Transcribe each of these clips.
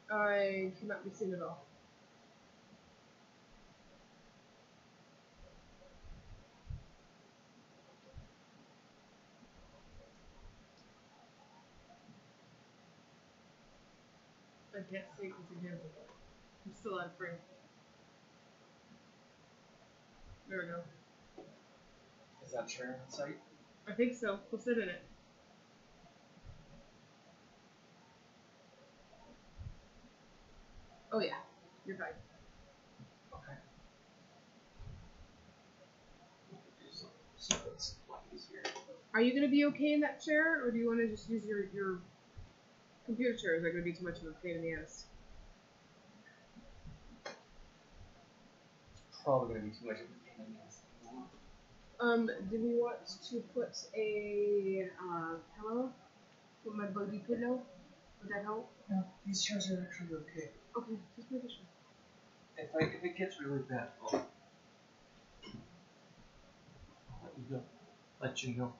I cannot be seen at all. I can't see because again, I'm still out of frame. There we go. Is that sharing on site? I think so. We'll sit in it. Oh yeah, you're fine. Okay. So it's a lot easier. Are you gonna be okay in that chair, or do you want to just use your computer chair? Is that gonna be too much of a pain in the ass? Probably gonna be too much of a pain in the ass. Do we want to put a pillow? Put my buggy pillow? Would that help? No, these chairs are actually okay. Okay, just make sure. If it gets really bad, I'll let you know.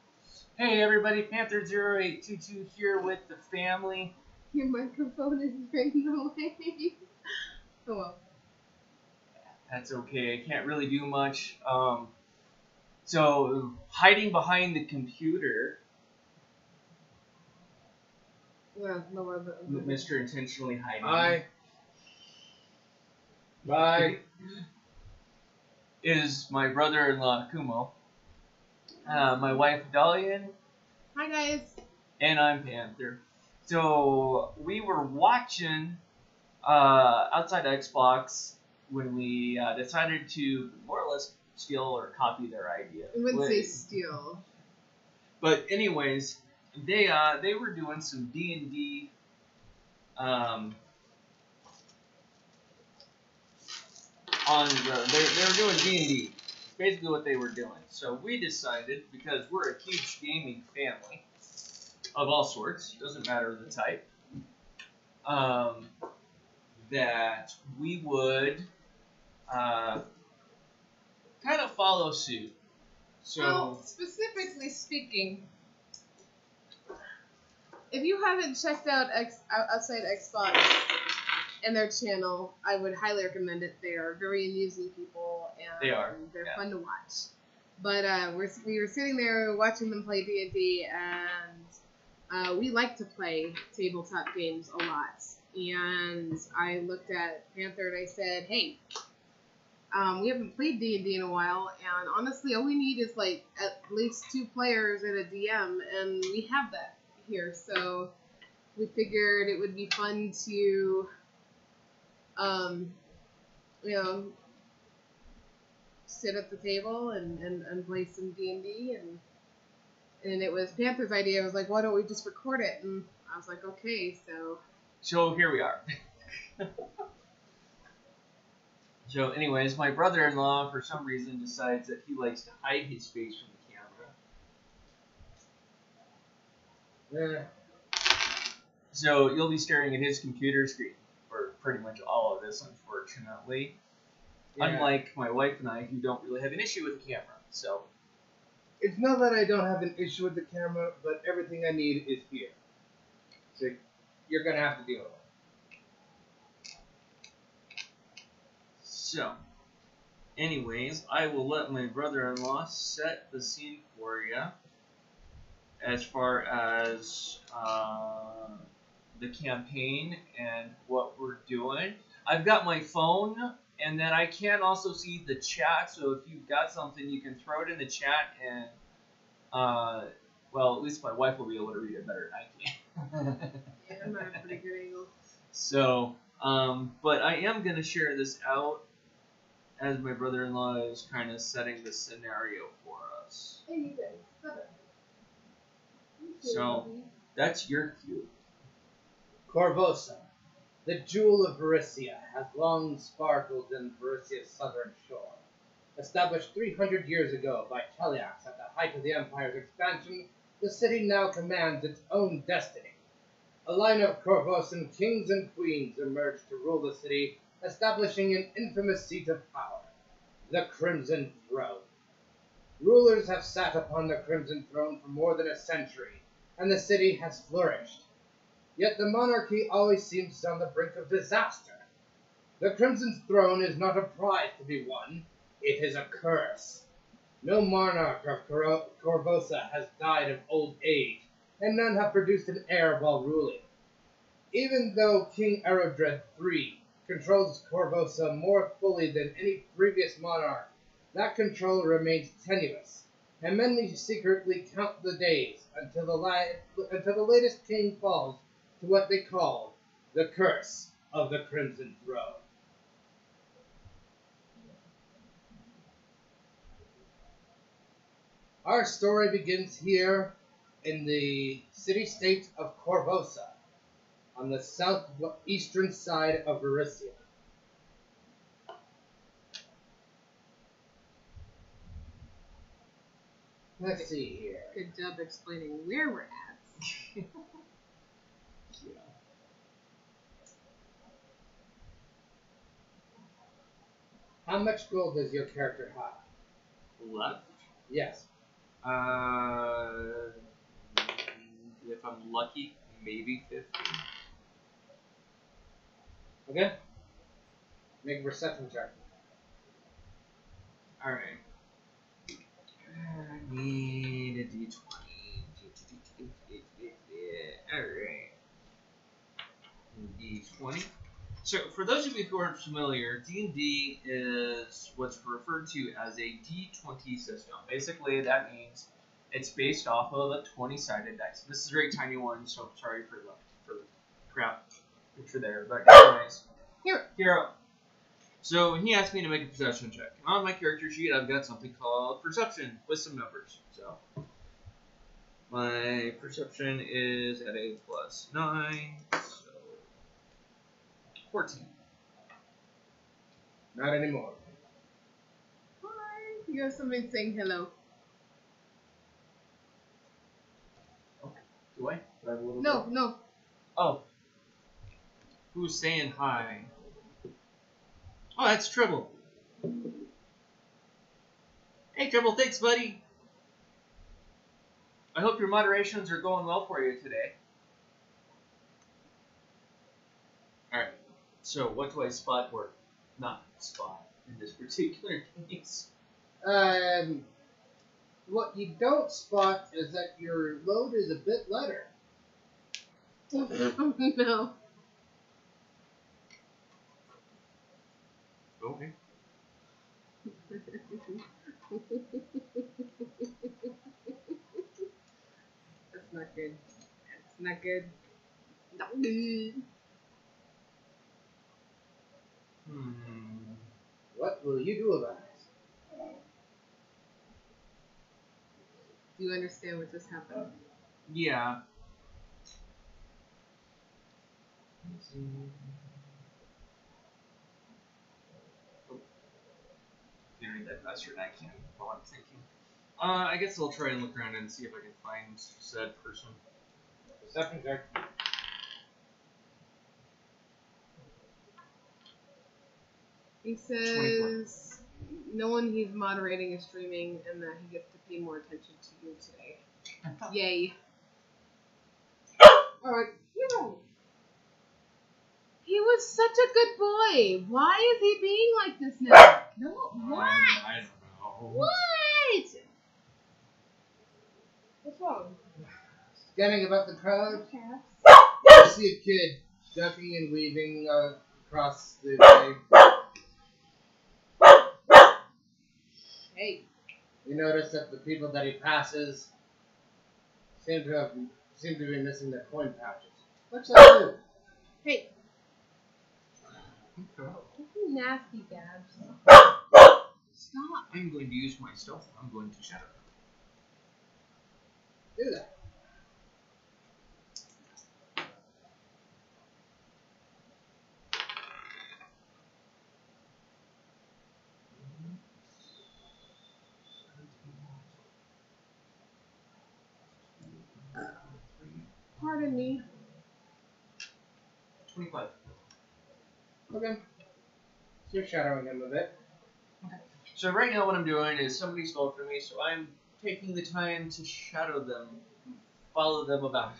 Hey everybody, Panthers 0822 here with the family. Your microphone is drained away. Oh well. That's okay. I can't really do much. So hiding behind the computer. Yeah, lower the. Mr. Intentionally hiding. Hi. Bye. Is my brother-in-law Kumo. My wife Dalian. Hi guys. And I'm Panther. So we were watching outside Xbox when we decided to more or less steal or copy their idea. I wouldn't say steal. But anyways, they were doing some D&D they were doing D&D. Basically what they were doing. So we decided, because we're a huge gaming family of all sorts, doesn't matter the type, that we would kind of follow suit. So, well, specifically speaking, if you haven't checked out Outside Xbox and their channel, I would highly recommend it. They are very amusing people, and they're fun to watch. But we were sitting there watching them play D&D, and we like to play tabletop games a lot. And I looked at Panther and I said, hey, we haven't played D&D in a while, and honestly, all we need is like at least 2 players and a DM, and we have that here. So we figured it would be fun to, sit at the table and play some D&D, and it was Panther's idea. I was like, why don't we just record it? And I was like, okay, So here we are. So anyways, my brother-in-law, for some reason, decides that he likes to hide his face from the camera. So you'll be staring at his computer screen for pretty much all of this, unfortunately. Yeah. Unlike my wife and I, who don't really have an issue with the camera. So it's not that I don't have an issue with the camera, but everything I need is here. So you're gonna have to deal with it. So, anyways, I will let my brother-in-law set the scene for you as far as the campaign and what we're doing. I've got my phone, and then I can also see the chat, so if you've got something, you can throw it in the chat, and, well, at least my wife will be able to read it better than I can. yeah, I'm at a pretty good angle. So, but I am going to share this out as my brother-in-law is kind of setting the scenario for us. Hey, you guys, stop it. So, that's your cue. Corvosa, the jewel of Varissia, has long sparkled in Varissia's southern shore. Established 300 years ago by Cheliax at the height of the Empire's expansion, the city now commands its own destiny. A line of Corvosan kings and queens emerged to rule the city, establishing an infamous seat of power. the Crimson Throne. Rulers have sat upon the Crimson Throne for more than a century, and the city has flourished. Yet the monarchy always seems on the brink of disaster. The Crimson Throne is not a prize to be won, it is a curse. No monarch of Corvosa has died of old age, and none have produced an heir while ruling. Even though King Aerodred III controls Corvosa more fully than any previous monarch, that control remains tenuous, and many secretly count the days until the latest king falls to what they call the curse of the Crimson Throne. Our story begins here in the city-state of Corvosa, on the southeastern side of Varissia. Let's see here. Good job explaining where we're at. Yeah. How much gold does your character have? Left? Yes. If I'm lucky, maybe 50. Okay. Make a perception check. Alright. I need a d20. Alright. D20. So, for those of you who aren't familiar, D&D is what's referred to as a D20 system. Basically, that means it's based off of a 20-sided dice. This is a very tiny one, so sorry for the crap picture there. But anyways, Hero. So he asked me to make a perception check. And on my character sheet, I've got something called perception with some numbers. So my perception is at a +9, so 14. Not anymore. Hi. You have somebody saying hello. Do I? Do I have a little No, bit? no. Oh. Who's saying hi? Oh, that's Tribble. Hey, Tribble, thanks, buddy. I hope your moderations are going well for you today. Alright, so what do I spot or not spot in this particular case? What you don't spot is that your load is a bit lighter. No. Okay. That's not good. That's not good. Not good. What will you do about it? Do you understand what just happened? Yeah. You read that faster than I can while I'm thinking. I guess I'll try and look around and see if I can find said person. Perception check. He says no one he's moderating is streaming and that he gets to pay more attention to you today. Yay. Alright. He was such a good boy. Why is he being like this now? No, what? I don't know. What? What's wrong? Scanning about the crowd, Okay. you see a kid ducking and weaving across the way. Hey. You notice that the people that he passes seem to be missing their coin pouches. What shall I do? Hey. Okay. You nasty Gabs. Stop. I'm going to use my stealth. I'm going to shatter. Do that. Pardon me. 25. Okay. So you're shadowing him a bit. Okay. So right now what I'm doing is somebody stole from me, so I'm taking the time to shadow them, follow them about.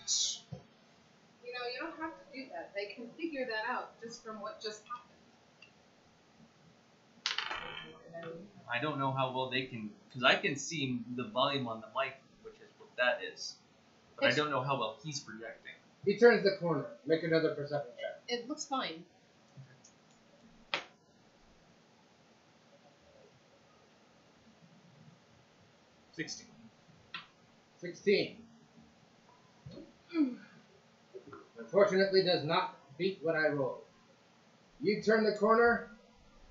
You know, you don't have to do that. They can figure that out just from what just happened. I don't know how well they can, because I can see the volume on the mic, which is what that is. But I don't know how well he's projecting. He turns the corner. Make another perception check. It looks fine. 16. 16. Unfortunately, does not beat what I rolled. You turn the corner,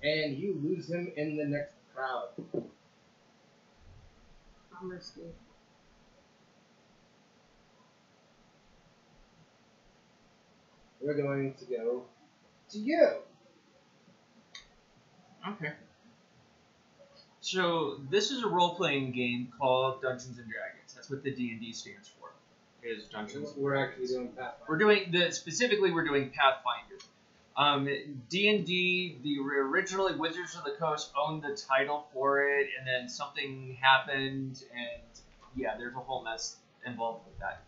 and you lose him in the next crowd. How risky. We're going to go to you. Okay. So this is a role-playing game called Dungeons and Dragons. That's what the D&D stands for. Is Dungeons. We're actually doing Pathfinder. We're doing we're doing Pathfinder. D&D, the originally Wizards of the Coast owned the title for it, and then something happened, and yeah, there's a whole mess involved with that.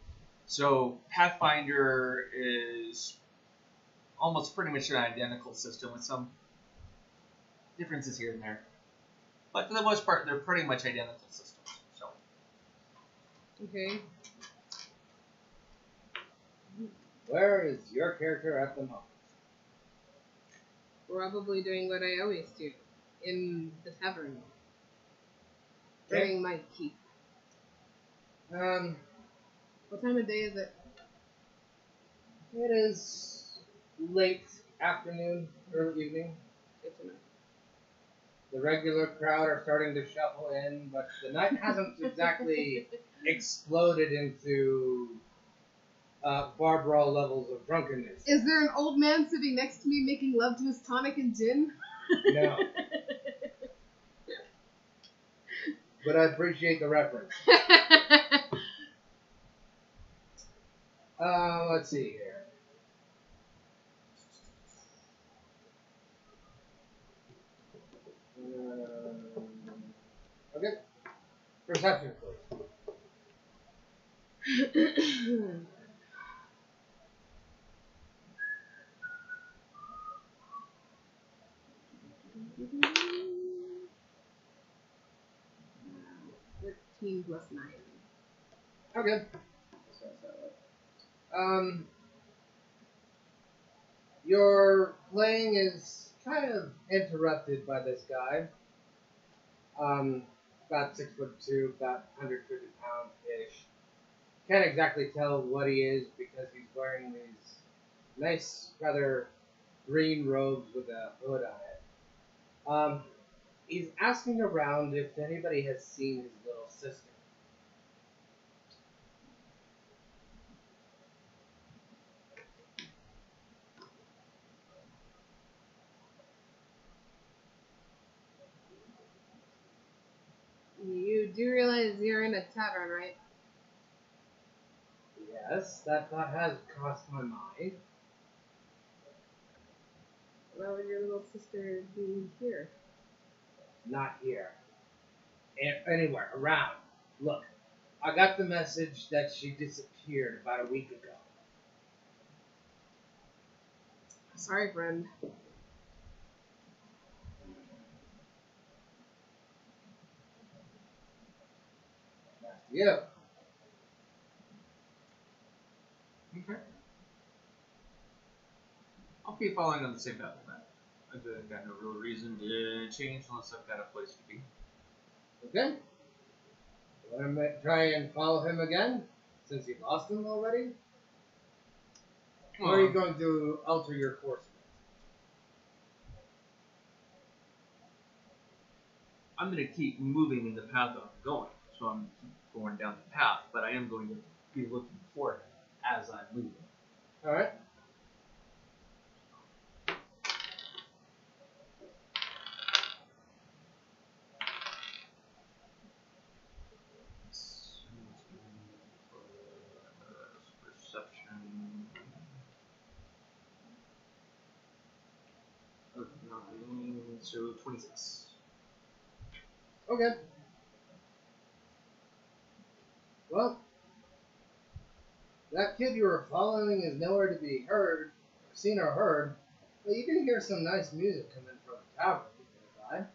So Pathfinder is almost pretty much an identical system with some differences here and there. But for the most part, they're pretty much identical systems. So. Okay. Where is your character at the moment? Probably doing what I always do. In the tavern. During my keep. What time of day is it? It is late afternoon, early evening. Good to know. The regular crowd are starting to shuffle in, but the night hasn't exactly exploded into bar brawl levels of drunkenness. Is there an old man sitting next to me making love to his tonic and gin? No. But I appreciate the reference. Let's see here. Okay. Perception, please. +9. Okay. Your playing is kind of interrupted by this guy. About 6'2", about 150 pounds ish. Can't exactly tell what he is because he's wearing these nice, rather green robes with a hood on it. He's asking around if anybody has seen his little sister. You do realize you're in a tavern, right? Yes, that thought has crossed my mind. Why would your little sister be here? Not here. Anywhere, around. Look, I got the message that she disappeared about a week ago. Sorry, friend. Yeah. Okay. I'll keep following on the same path with that. I've got no real reason to change unless I've got a place to be. Okay. You want to try and follow him again, since you lost him already? Or are you going to alter your course? I'm going to keep moving in the path I'm going, so I'm going down the path, but I am going to be looking for him as I'm moving. All right. Perception of 9, so 26. Okay. Well, that kid you were following is nowhere to be heard, seen or heard, but you can hear some nice music coming from the tavern nearby.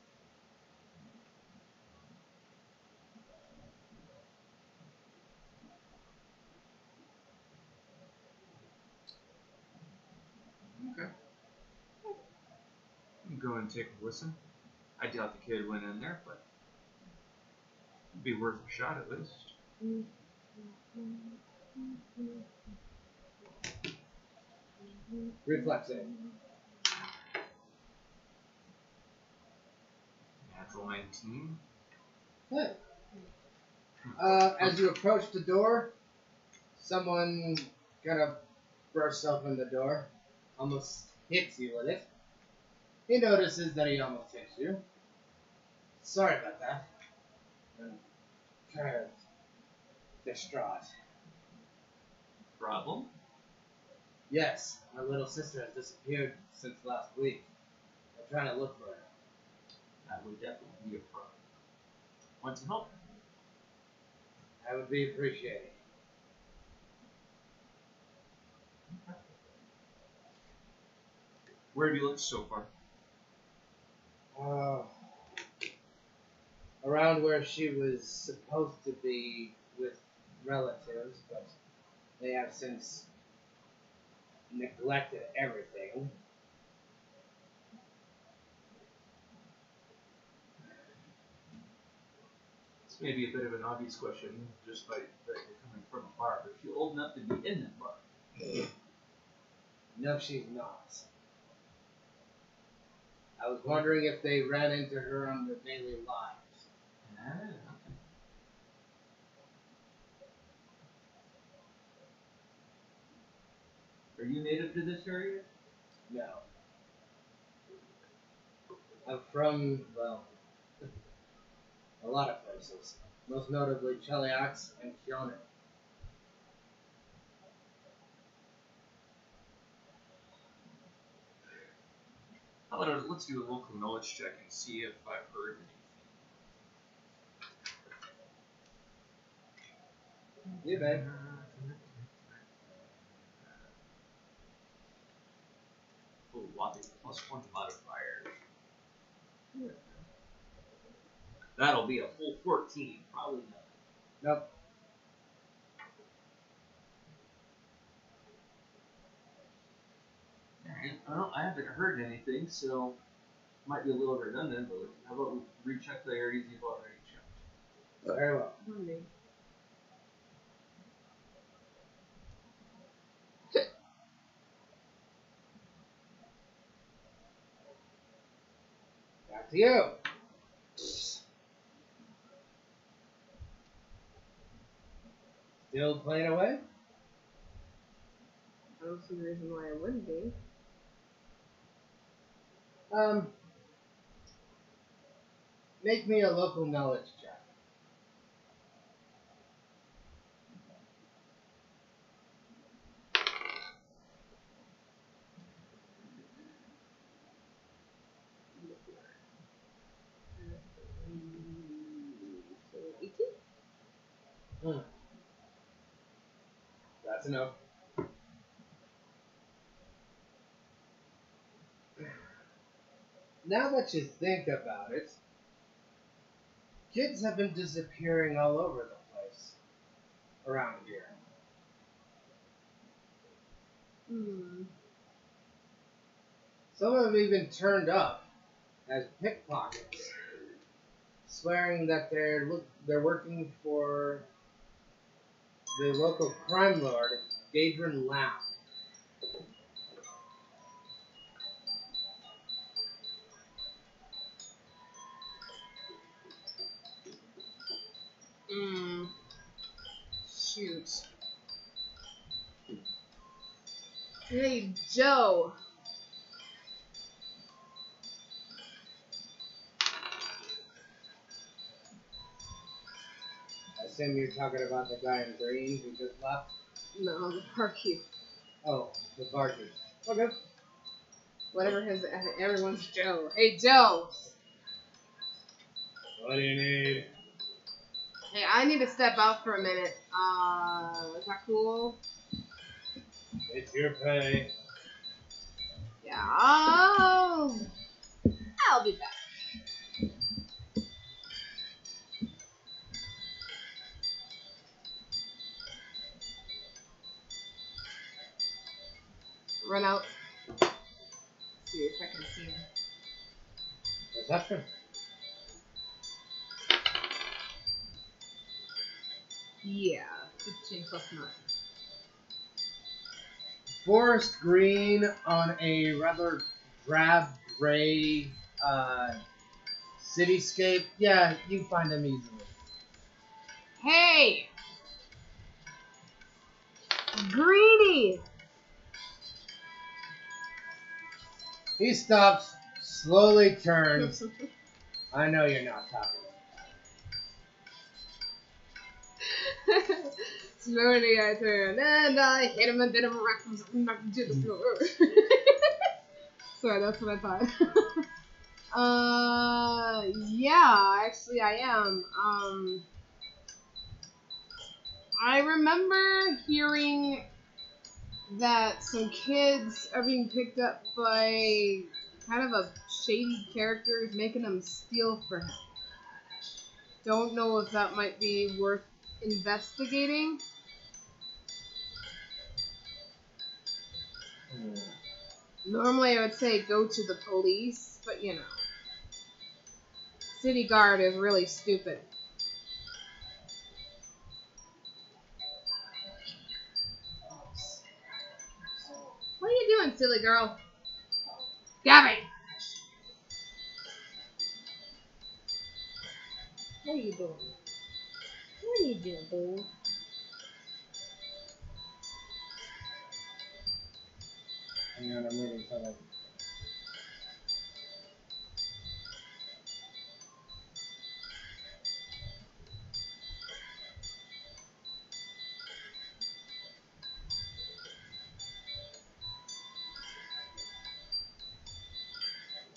Okay. Go and take a listen. I doubt the kid went in there, but it'd be worth a shot at least. Reflexing. Natural 19. Hey. As you approach the door, someone kind of bursts open the door, almost hits you with it. He notices that he almost hits you. Sorry about that. I'm kind of distraught. Problem? Yes, my little sister has disappeared since last week. I'm trying to look for her. That would definitely be a problem. Want some help? I would be appreciated. Where have you looked so far? Around where she was supposed to be with relatives, but they have since neglected everything. This may be a bit of an obvious question, just by that you're coming from a bar, but is she old enough to be in that bar? No, she's not. I was wondering if they ran into her on their daily lives. Okay. Are you native to this area? No. I'm from, well, a lot of places. Most notably Cheliax and Keanu. How about let's do a local knowledge check and see if I've heard anything. Yeah, babe. Full whopping +1 modifier. That'll be a full 14. Probably nothing. Nope. Alright, well, I haven't heard anything, so might be a little redundant, but how about we recheck the areas you've already checked? Very well. Back to you. Still playing away? I don't see the reason why I wouldn't be. Make me a local knowledge check. So 18? That's enough. Now that you think about it, kids have been disappearing all over the place around here. Some have even turned up as pickpockets, swearing that they're working for the local crime lord, Gadrin Lau. Shoot. Hey, Joe. I assume you're talking about the guy in green who just left? No, the barkeep. Oh, the barkeep. Okay. Whatever his, everyone's Joe. Hey, Joe. What do you need? Hey, I need to step out for a minute. Is that cool? It's your pay. Yeah, I'll be back. Run out. See if I can see him. Reception. Yeah, 15 plus 9. Forest green on a rather drab gray cityscape. Yeah, you find him easily. Hey! Greedy! He stops, slowly turns. I know you're not talking. Slowly I turn, and I hit him a bit of a rock and knocked him to the floor. Sorry, that's what I thought. Yeah, actually I am. I remember hearing that some kids are being picked up by kind of a shady character who's making them steal for him. Don't know if that might be worth investigating. Normally I would say go to the police, but you know. City guard is really stupid. What are you doing, silly girl? Gabby! What are you doing? What are you doing, boo? Hang on, I'm moving something.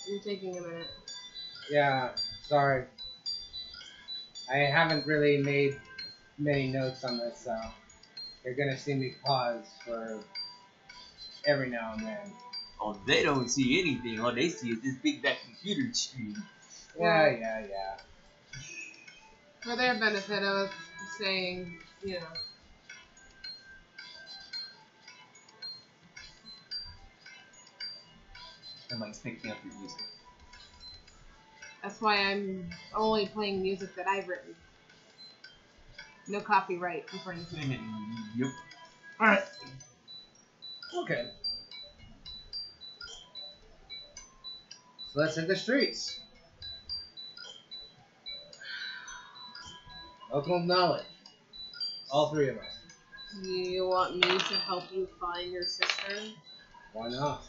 You're taking a minute. Yeah, sorry. I haven't really made many notes on this, so you're gonna see me pause for every now and then. Oh, they don't see anything. All they see is this big back computer screen. Yeah. For their benefit, I was saying, you know. And Mike's picking up your music. That's why I'm only playing music that I've written. No copyright infringement. Yep. Alright. Okay. So let's hit the streets. Local knowledge. All three of us. You want me to help you find your sister? Why not?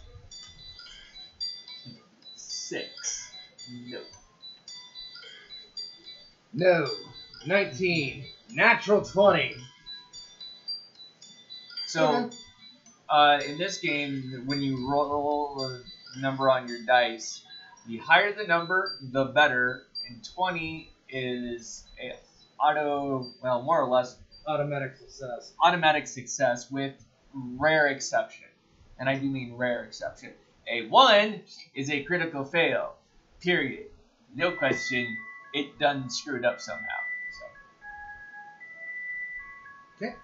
6. No. No. 19. Natural 20. So, in this game, when you roll a number on your dice, the higher the number, the better. And 20 is a more or less automatic success with rare exception. And I do mean rare exception. A 1 is a critical fail. Period. No question. It done screwed up somehow. So. Okay.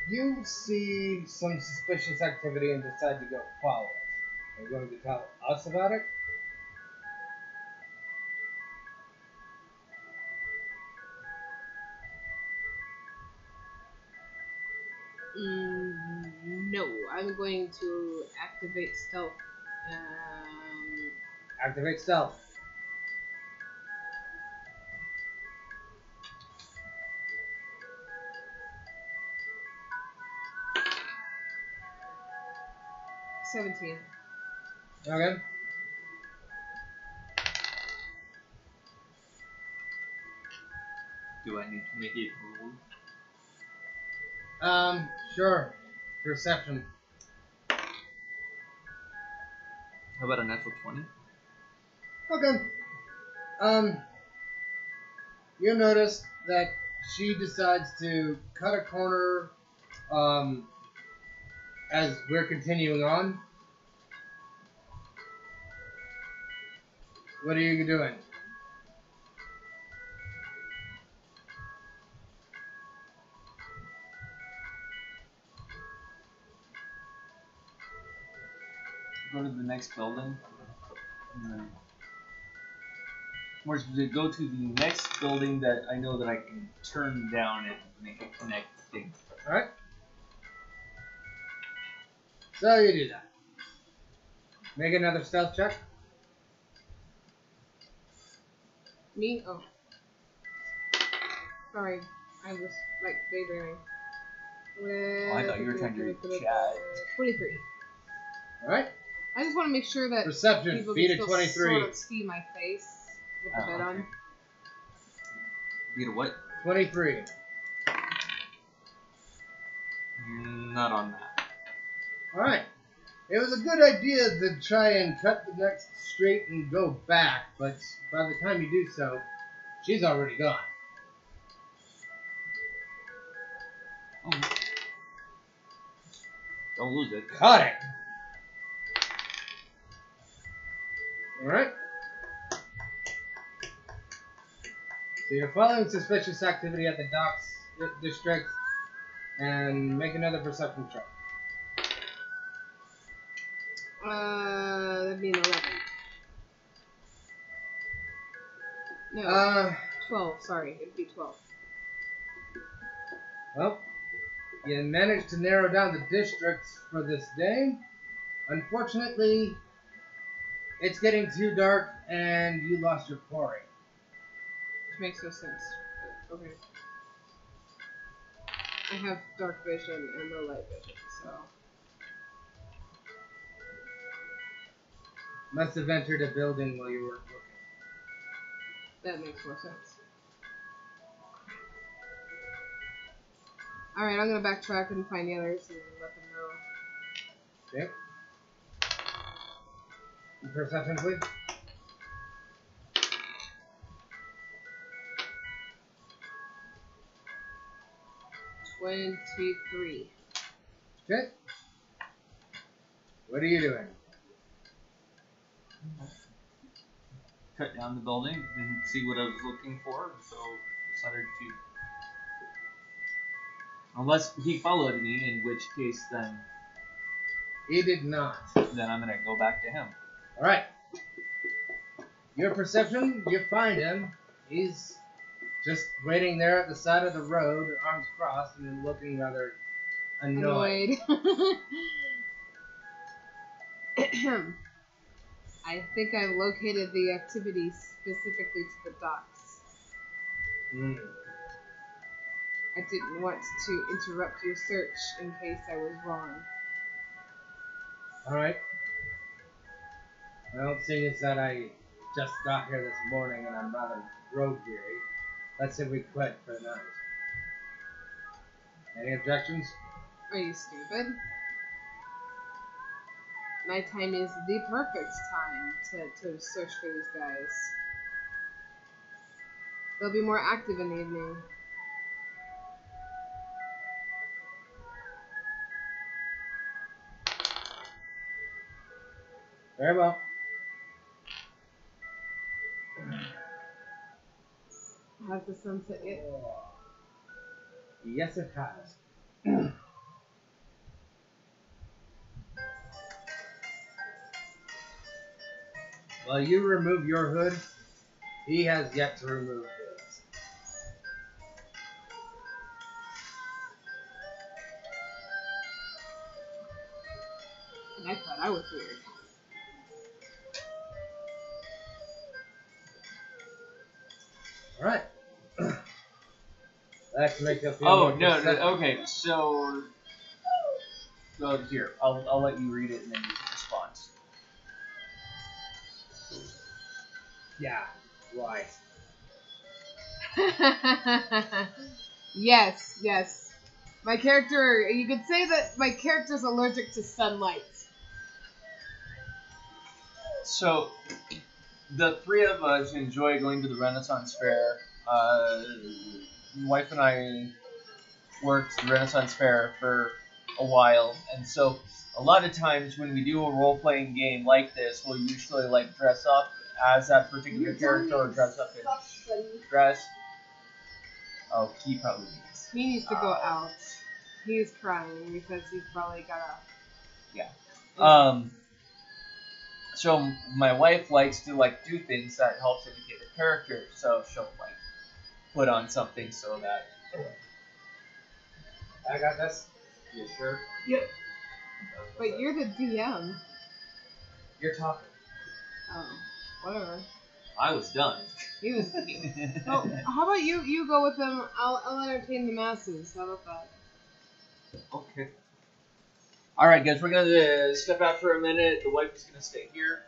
You see some suspicious activity and decide to go follow it. Are you going to tell us about it? No, I'm going to activate stealth. Activate stealth. $17. Okay. Do I need to make it roll? Sure. Perception. How about a natural 20? Okay. You notice that she decides to cut a corner, as we're continuing on. What are you doing? Go to the next building. And then, or to go to the next building that I know that I can turn down and make a connect thing. Alright. So you do that. Make another stealth check. Me? Oh. Sorry. I was, like, daydreaming. Oh, I thought you were trying to chat. 23. Alright. I just want to make sure that Perception, people beat can a still 23. sort of see my face with the hood on. Beat a what? 23. Not on that. Alright. It was a good idea to try and cut the next straight and go back, but by the time you do so, she's already gone. Oh. Don't lose it. Caught it! Alright. So you're following suspicious activity at the docks district, and make another perception check. That'd be an 11. No. 12, sorry. It'd be 12. Well, you managed to narrow down the districts for this day. Unfortunately, it's getting too dark and you lost your quarry. Which makes no sense. But okay. I have dark vision and low light vision, so. Must have entered a building while you were looking. That makes more sense. Alright, I'm gonna backtrack and find the others and let them know. Okay. Perception, please. $23. Okay. What are you doing? Cut down the building, didn't see what I was looking for, so decided to. Unless he followed me, in which case then. He did not. Then I'm gonna go back to him. Alright. Your perception, you find him. He's just waiting there at the side of the road, arms crossed, and looking rather annoyed. I think I've located the activity specifically to the docks. I didn't want to interrupt your search in case I was wrong. Alright. Well, seeing as that I just got here this morning and I'm rather road weary, let's say we quit for the night. Any objections? Are you stupid? Nighttime is the perfect time to search for these guys. They'll be more active in the evening. Very well. Has the sun set yet? Yes, it has. While you remove your hood, he has yet to remove his. And I thought I was weird. Alright. Let's make a few Oh, more no, perception. okay, so. Go here. I'll let you read it and then you can respond. Yeah, right. Yes. My character, you could say that my character's allergic to sunlight. So, the three of us enjoy going to the Renaissance Fair. My wife and I worked the Renaissance Fair for a while, and so a lot of times when we do a role-playing game like this, we'll usually like dress up as that particular character or dress up in dress. Oh, he probably needs. He needs to go out. He's crying because he's probably got a... Yeah. So my wife likes to like do things that helps indicate the character. So she'll like put on something so that. I got this. You sure? Yep. But you're the DM. You're talking. Oh, whatever. I was done. He was. Well, how about you go with them? I'll entertain the masses. How about that? Okay. All right, guys, we're gonna step out for a minute. The wife is gonna stay here.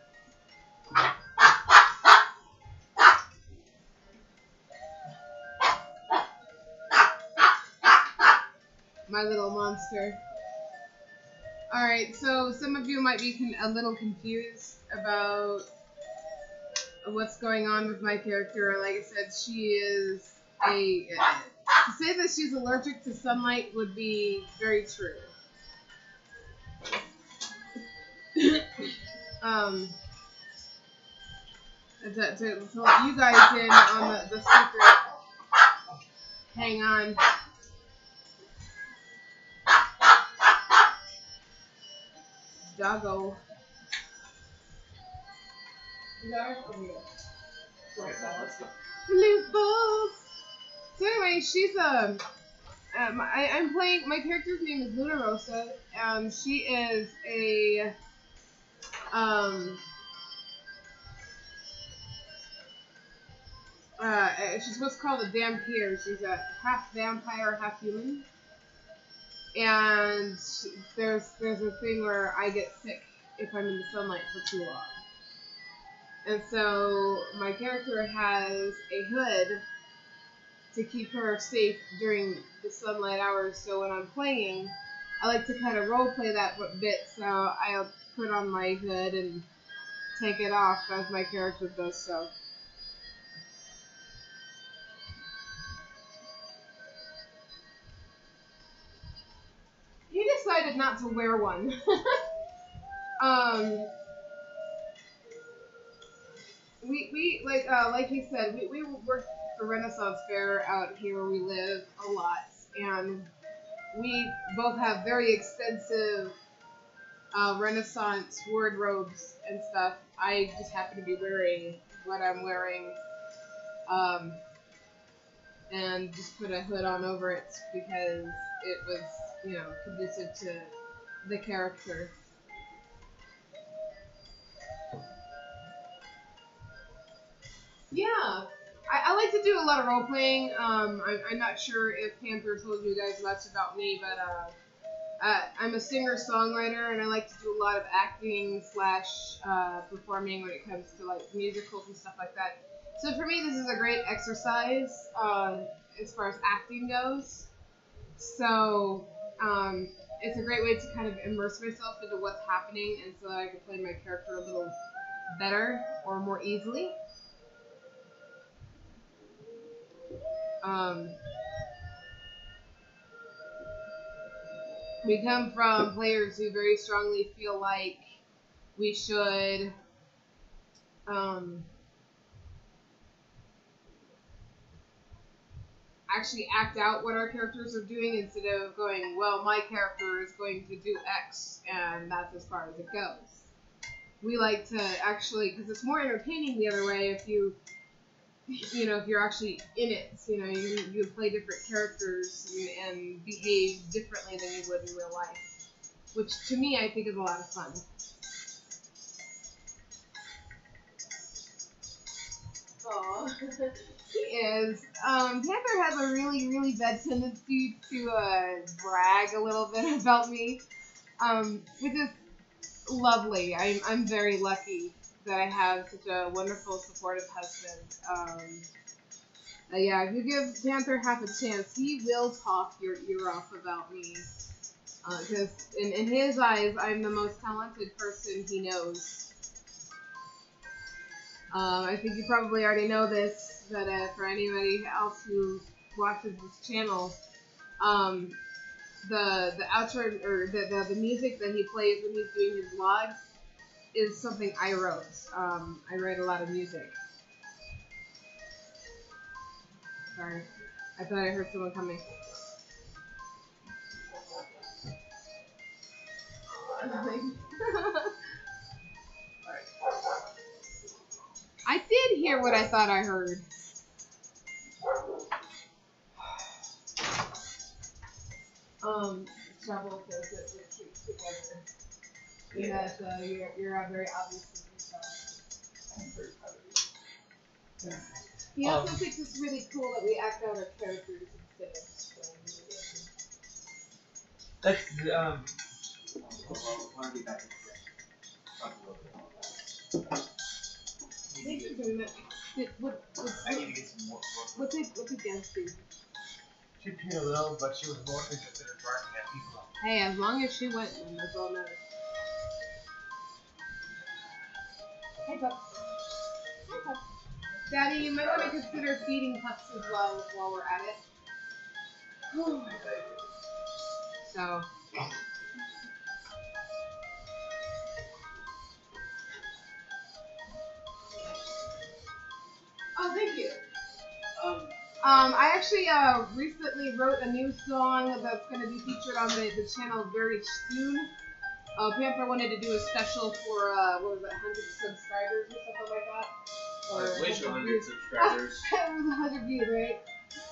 My little monster. All right, so some of you might be a little confused about what's going on with my character. Like I said, she is to say that she's allergic to sunlight would be very true. To let you guys in on the secret. Hang on. Doggo. Blue balls. So anyway, she's I'm playing. My character's name is Luna Rosa, and she is a she's what's called a Dampier. She's a half vampire, half human. And there's a thing where I get sick if I'm in the sunlight for too long. And so my character has a hood to keep her safe during the sunlight hours. So when I'm playing, I like to kind of role play that bit. So I'll put on my hood and take it off as my character does so. He decided not to wear one. We like he said, we work the Renaissance Fair out here where we live a lot, and we both have very extensive Renaissance wardrobes and stuff. I just happen to be wearing what I'm wearing, and just put a hood on over it because it was, conducive to the character. Yeah, I like to do a lot of role playing. I'm not sure if Panther told you guys much about me, but I'm a singer-songwriter, and I like to do a lot of acting / performing when it comes to like musicals and stuff like that. So for me, this is a great exercise as far as acting goes. So it's a great way to kind of immerse myself into what's happening, and so that I can play my character a little better or more easily. We come from players who very strongly feel like we should actually act out what our characters are doing instead of going, well, my character is going to do X, and that's as far as it goes. We like to actually, because it's more entertaining the other way if if you're actually in it, you play different characters and behave differently than you would in real life, which to me I think is a lot of fun. Aww. He is. Panther has a really, really bad tendency to brag a little bit about me, which is lovely. I'm very lucky that I have such a wonderful, supportive husband. Yeah, if you give Panther half a chance, he will talk your ear off about me. Because in his eyes, I'm the most talented person he knows. I think you probably already know this, but for anybody else who watches this channel, the outro or the music that he plays when he's doing his vlogs is something I wrote. I write a lot of music. Sorry, I thought I heard someone coming. I did hear what I thought I heard. Trouble says that we're together. Because you're very obvious to yourself. He also thinks it's really cool that we act out our characters instead of playing video games. I'll be back in a second. Thank you for doing that. I need to get some more. What's it against you? She peed a little, but she was more interested in barking at people. Hey, as long as she went, then that's all that matters. Hey, pup. Hey, pup. Daddy, you might want to consider feeding pups as well while we're at it. So. Oh, thank you. I actually recently wrote a new song that's going to be featured on the channel very soon. Panther wanted to do a special for, what was it, 100 subscribers or something like that? Or I wish 100 subscribers. It was 100 views, right?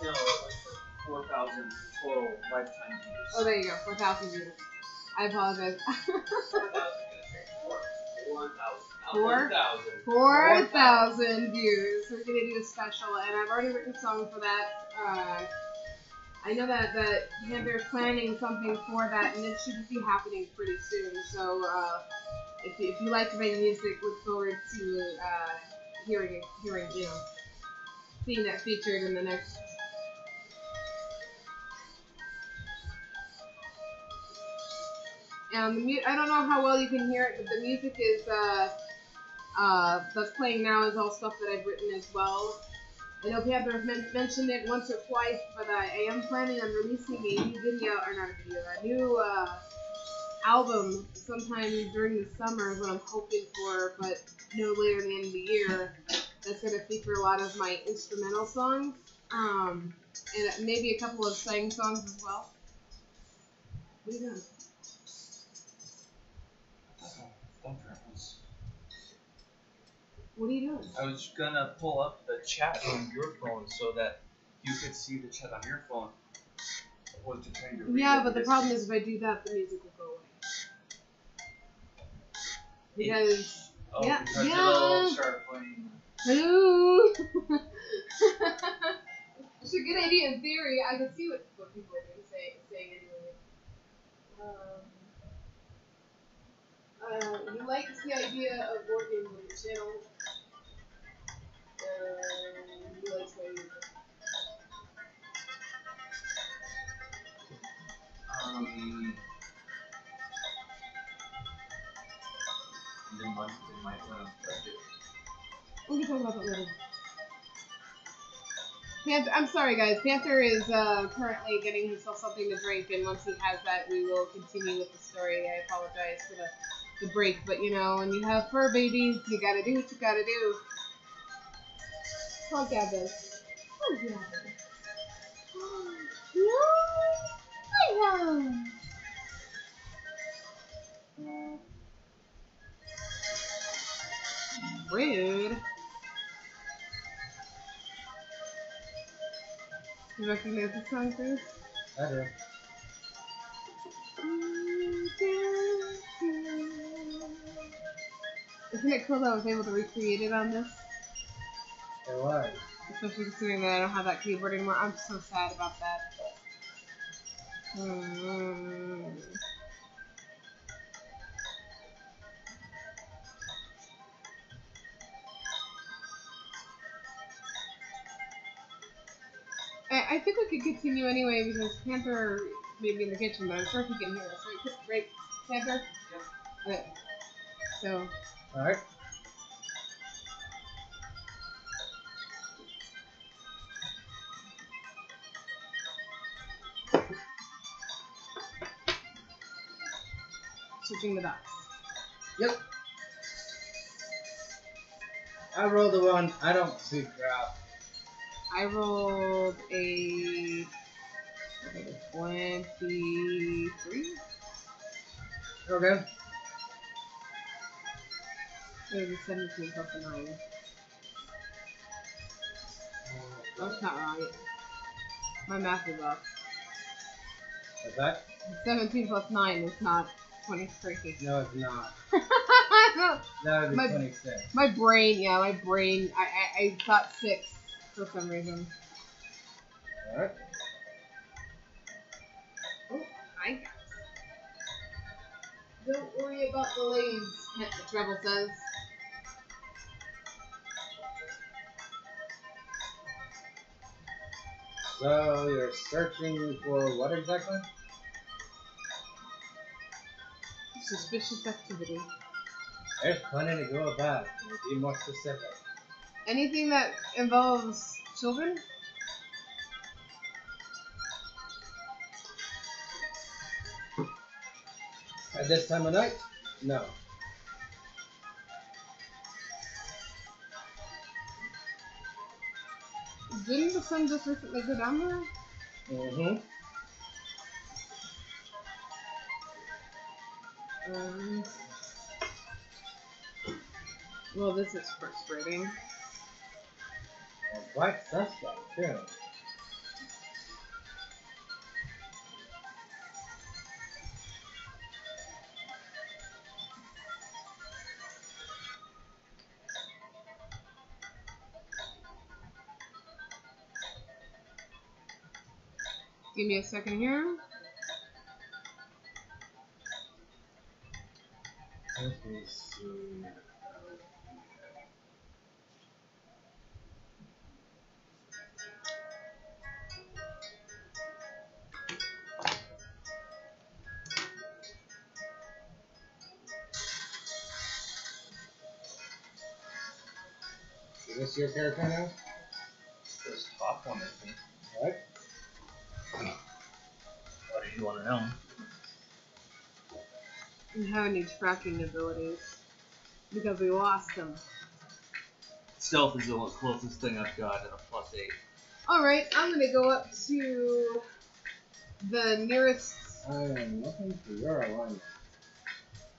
No, it was for 4,000 total lifetime views. Oh, there you go, 4,000 views. I apologize. 4,000 views. We're gonna do a special, and I've already written a song for that. I know that Panther's planning something for that, and it should be happening pretty soon. So if you like my music, look forward to hearing seeing that featured in the next. And I don't know how well you can hear it, but the music is that's playing now is all stuff that I've written as well. I know Panther mentioned it once or twice, but I am planning on releasing a new new album sometime during the summer is what I'm hoping for, but no later than the end of the year. That's going to feature a lot of my instrumental songs, and maybe a couple of sang songs as well. What are you doing? What are you doing? I was gonna pull up the chat on your phone so that you could see the chat on your phone. Yeah, but the problem is if I do that, the music will go away. Because it'll start playing. Hello. It's a good idea in theory. I can see what people are saying anyway. He likes the idea of working with the channel. He likes my music. We can talk about that later. Panther, I'm sorry guys, Panther is currently getting himself something to drink, and once he has that, we will continue with the story. I apologize for the break, but you know, when you have fur babies, you gotta do what you gotta do. Oh, Gabbis. Oh, Gabbis. No! Rude. You recognize the song, Chris? I do. Isn't it cool that I was able to recreate it on this? It was. Especially considering that I don't have that keyboard anymore. I'm so sad about that. I think we could continue anyway because Panther may be in the kitchen, but I'm sure he can hear us. Right, Panther? Yep. Okay. So. Alright. Switching the dots. Yep. I rolled a 1. I don't see crap. I rolled a 23. Okay. It was a 17 plus a 9. That's not right. My math is off. What's that? 17 plus 9 is not 23. No, it's not. That would be 26. My brain, I thought 6 for some reason. Alright. Oh, hi guys. Don't worry about the lanes, the Rebel says. So, you're searching for what exactly? Suspicious activity. There's plenty to go about. Be more specific. Anything that involves children? At this time of night? No. Didn't the sun just recently go down there? Mm-hmm. Well, this is frustrating. And quite suspect, too. Give me a second here. Let me see. Is this your character now? This top one is me. Alright. What do you want to know? We have any tracking abilities because we lost them. Stealth is the closest thing I've got at a +8. Alright, I'm gonna go up to the nearest. I am looking for your alignment.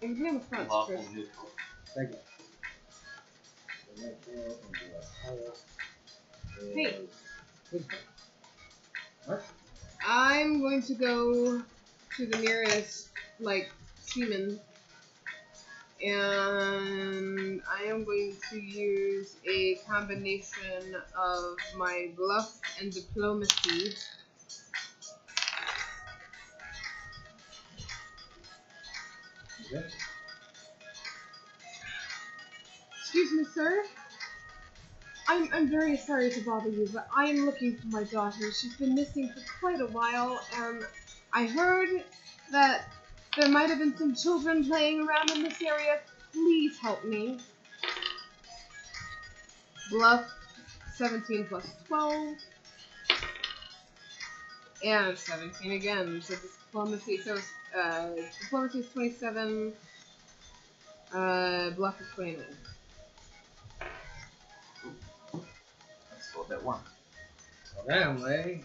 I'm gonna front. Lawful neutral. Thank you. Hey. What? I'm going to go to the nearest, like, seaman. And I am going to use a combination of my bluff and diplomacy. Okay. Excuse me, sir. I'm very sorry to bother you, but I am looking for my daughter. She's been missing for quite a while, and I heard that there might have been some children playing around in this area. Please help me. Bluff, 17 plus 12. And 17 again, so diplomacy, so diplomacy is 27, bluff is 29. That's a little bit warm. Well, damn, lady.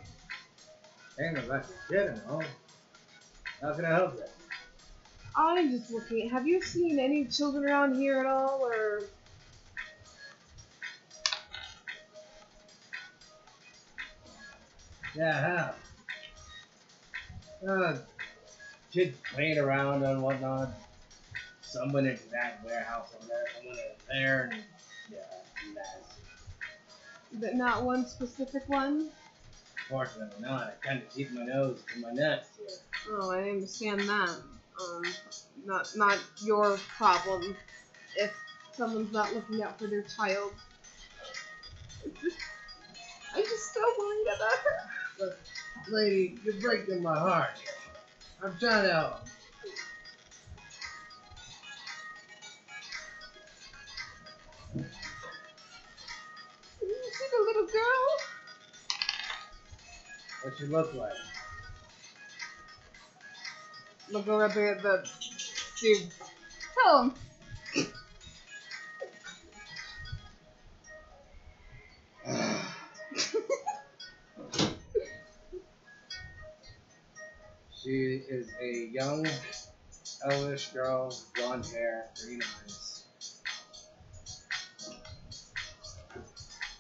Ain't about your shit and all. How can I help you? I'm just looking. Have you seen any children around here at all, or? Yeah, I have. Kids playing around and whatnot. Someone in that warehouse over there, someone in there, and yeah, mess. But not one specific one? Fortunately not. I kind of keep my nose to my nuts here. Oh, I understand that. Not your problem if someone's not looking out for their child. I'm just so worried about her. But, lady, you're breaking my heart. I'm trying to help. You see the little girl? What she look like? Look over there at the dude. Tell him. She is a young, elvish girl, blonde hair, green eyes.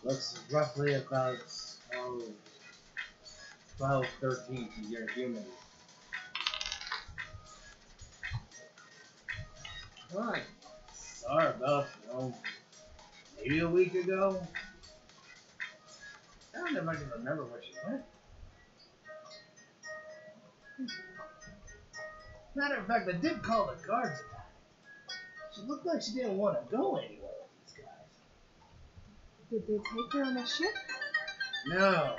Looks roughly about 12, 13 to your human. Well, I saw her about, maybe a week ago. I don't know if I can remember where she went. Matter of fact, I did call the guards about it. She looked like she didn't want to go anywhere with these guys. Did they take her on a ship? No,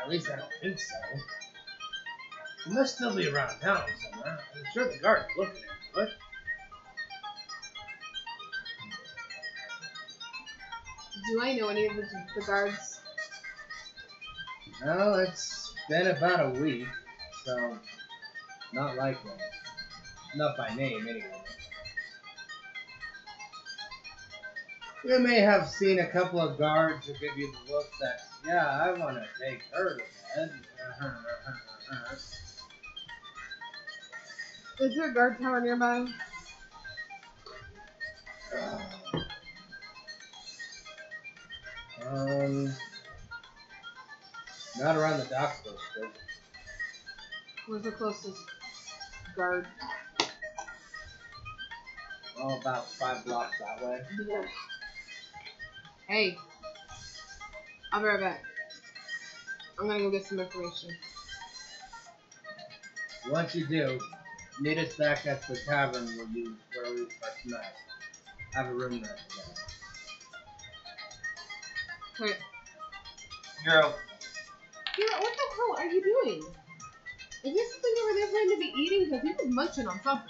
at least I don't think so. She must still be around town somewhere. I'm sure the guards are looking at her, Do I know any of the guards? No, it's been about a week, so not likely. Not by name, anyway. You may have seen a couple of guards who give you the look that, yeah, I want to take her to bed. Is there a guard tower nearby? Not around the docks, though. Where's the closest guard? Oh, about 5 blocks that way. Yeah. Hey, I'll be right back. I'm gonna go get some information. Once you do, meet us back at the tavern where we first met. Have a room there. Wait. You're out. Hero, what the hell are you doing? Is there something over there for him to be eating? Because he was munching on something.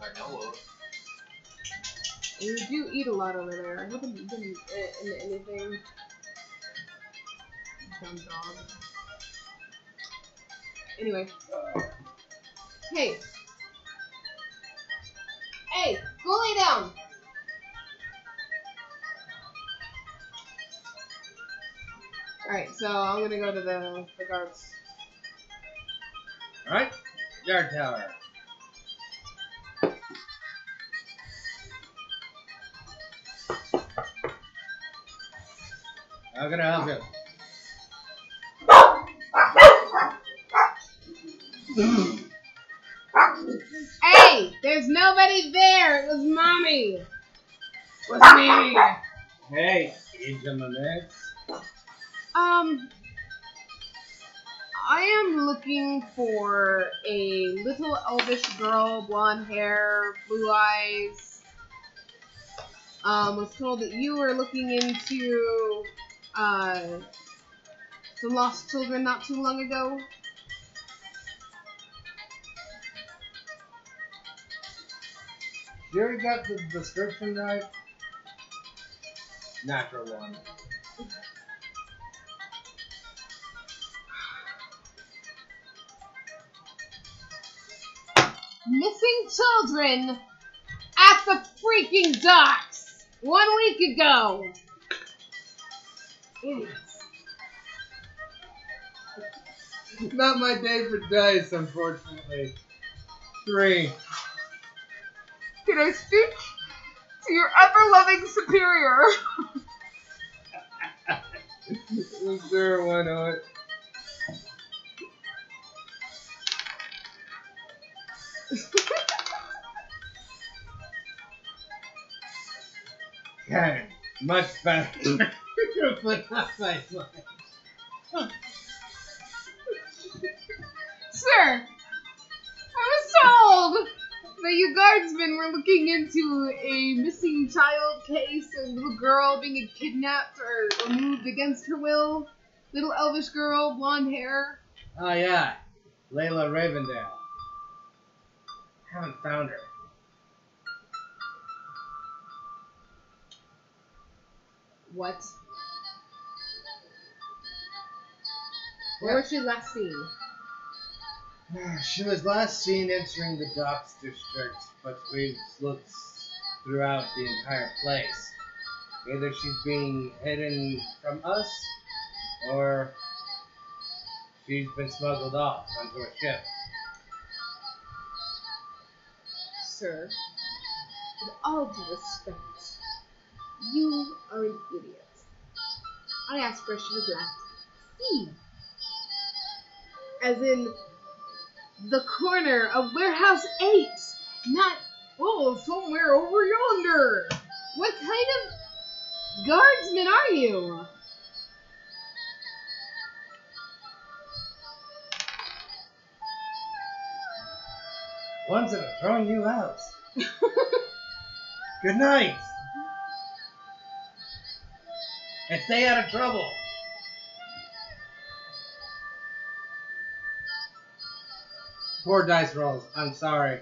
I know of. You do eat a lot over there. I hope you didn't eat into anything. Dumb dog. Anyway. Hey. Hey, go lay down. Alright, so I'm gonna go to the guards. Alright, guard tower. How can I help you? Hey, there's nobody there. It was mommy. It was me. Hey, Agent Mix. I am looking for a little elvish girl, blonde hair, blue eyes. Was told that you were looking into some lost children not too long ago. You already got the description right? Natural one. Missing children at the freaking docks 1 week ago. Idiots. Not my day for dice, unfortunately. 3. Can I speak to your ever-loving superior? Sure, why not? God, much better. But not my life. Sir, I was told that you guardsmen were looking into a missing child case, a little girl being kidnapped or moved against her will. Little elvish girl, blonde hair. Oh, yeah. Layla Ravendale. Haven't found her. What? Where was she last seen? She was last seen entering the docks district, but we've looked throughout the entire place. Either she's being hidden from us, or she's been smuggled off onto a ship. Sir, with all due respect, you are an idiot. I asked where she was last seen. As in, the corner of Warehouse 8, not, somewhere over yonder. What kind of guardsman are you? Ones that are throwing you out. Good night. And stay out of trouble. Poor dice rolls. I'm sorry.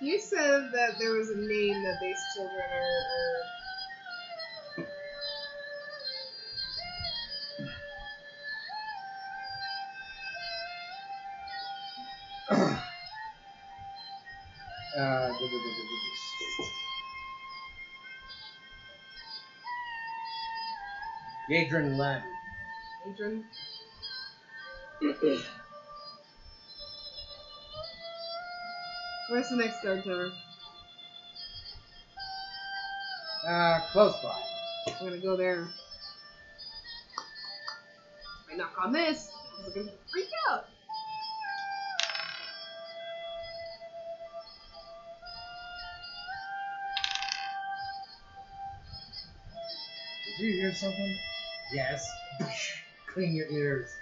You said that there was a name that these children are Adrian Lamb. Adrian? Where's the next guard tower? Close by. I'm gonna go there. I knock on this. I'm gonna freak out. Did you hear something? Yes. Clean your ears.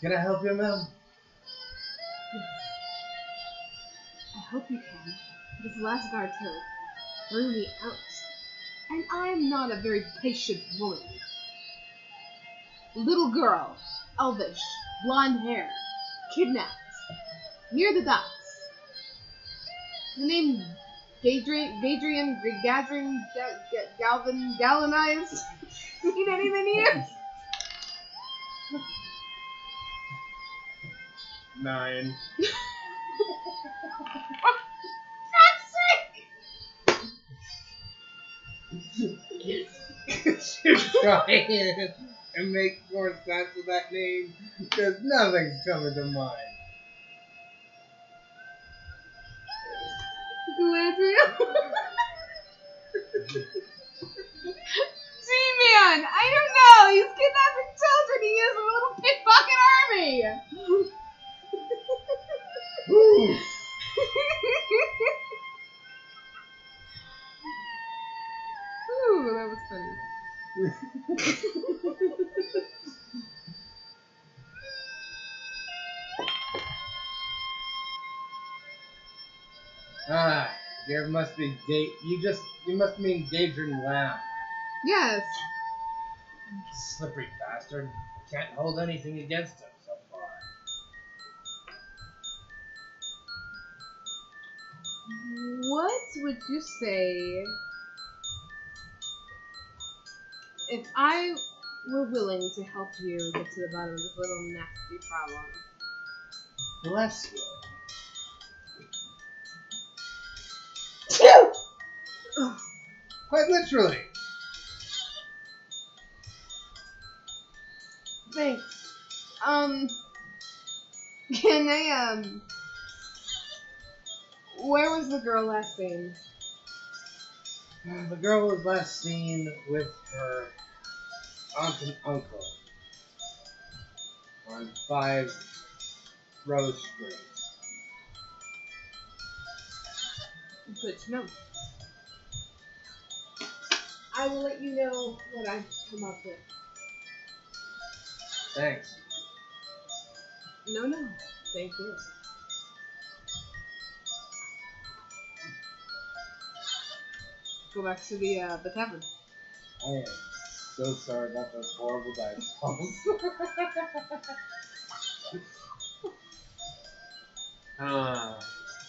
Can I help you, ma'am? Yes. I hope you can. This last guard tower threw me out. And I'm not a very patient woman. Little girl, elvish, blonde hair, kidnapped, near the docks. The name Gadrian, Galvin, Galvanized. Need anything here? 9. You're trying and make more sense of that name, because nothing's coming to mind. Galadriel? G-Man! I don't know! He's kidnapping children! He is a little pickpocket army! Ooh. Ooh, that was funny. There must be you must mean Gadrian Lamb. Yes. Slippery bastard. Can't hold anything against him so far. What would you say if I were willing to help you get to the bottom of this little nasty problem? Bless you. Quite literally. Thanks. Can I, where was the girl last seen? The girl was last seen with her aunt and uncle on 5 Rose Street. Good to know. I will let you know what I come up with. Thanks. No. Thank you. Go back to the tavern. I am so sorry about those horrible dice rolls.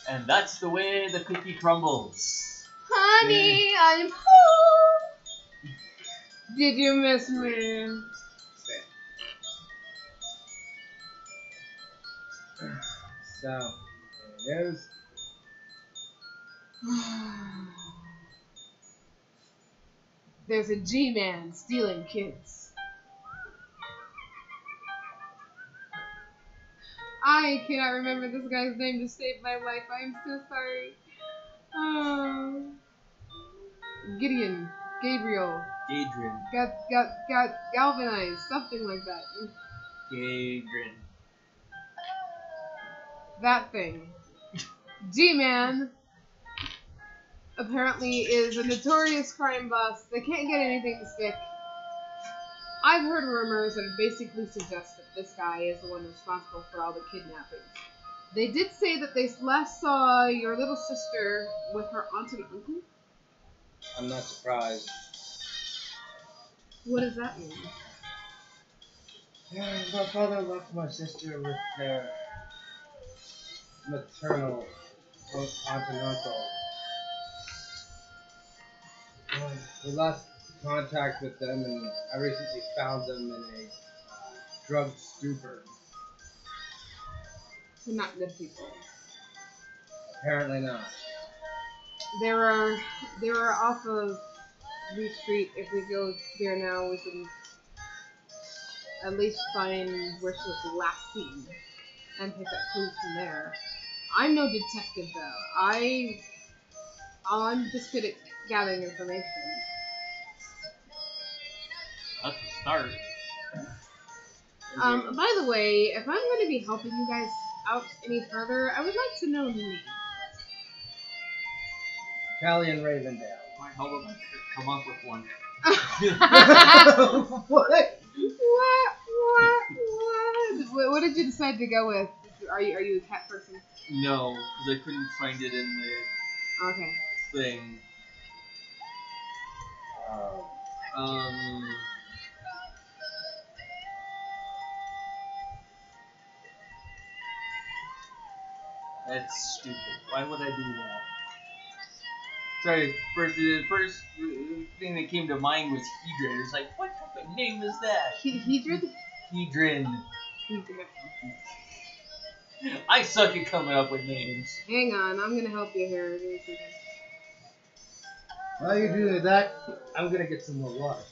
And that's the way the cookie crumbles. Honey, I'm home. Did you miss me? So, there it is. There's a G-man stealing kids. I cannot remember this guy's name to save my life. I am so sorry. Gideon. Gabriel. Gadrin. Got galvanized. Something like that. Gadrin. That thing. G-Man apparently is a notorious crime boss that can't get anything to stick. I've heard rumors that basically suggest that this guy is the one responsible for all the kidnappings. They did say that they last saw your little sister with her aunt and uncle. I'm not surprised. What does that mean? Yeah, my father left my sister with their maternal aunt and uncle. We lost contact with them, and I recently found them in a drug stupor. They're not good people. Apparently not. They were off of Lee Street. If we go there now, we can at least find where she was last seen and pick up clues from there. I'm no detective though. I'm just good at gathering information. That's a start. By the way, if I'm going to be helping you guys out any further, I would like to know the names. Callie and Ravendale. Might help if I could come up with one. What? What did you decide to go with? Are you a cat person? No, because I couldn't find it in the thing. That's stupid. Why would I do that? Sorry, the first thing that came to mind was Hedron. It's like, what type of name is that? Hedron? Hedron. I suck at coming up with names. Hang on, I'm gonna help you here. While you do that, I'm gonna get some more water.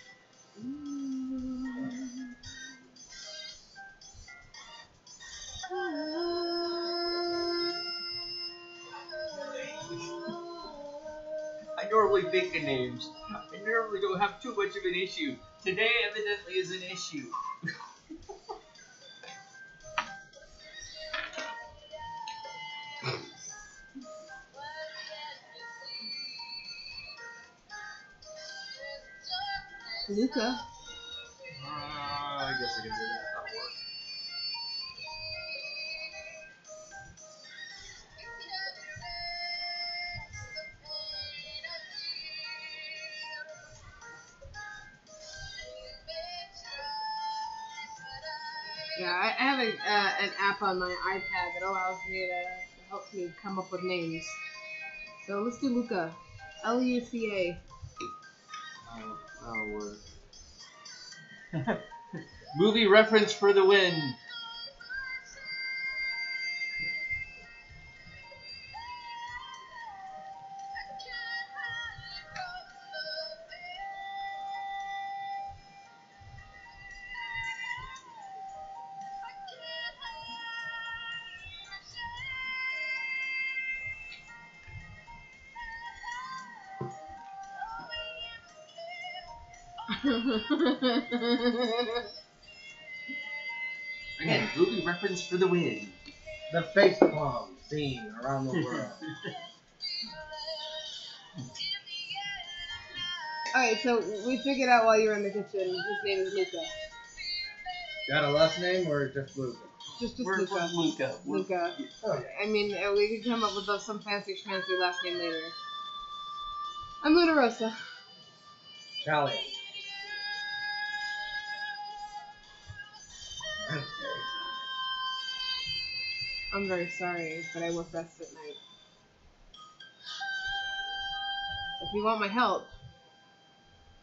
I normally think of names. I normally don't have too much of an issue. Today, evidently, is an issue. Luca. I guess I can do that. That'll work. Yeah, I have an app on my iPad that allows me helps me come up with names. So let's do Luca. Luca. That'll work. Movie reference for the win. Again, movie reference for the win. The face palm seen around the world. Alright, so we figured out while you were in the kitchen, his name is Luca. Got a last name or just Luca? Just Where's Luca. Luca? Luca. Oh, I mean, we could come up with some fancy schmancy last name later. I'm Luna Rosa. Talia. I'm very sorry, but I work best at night. If you want my help,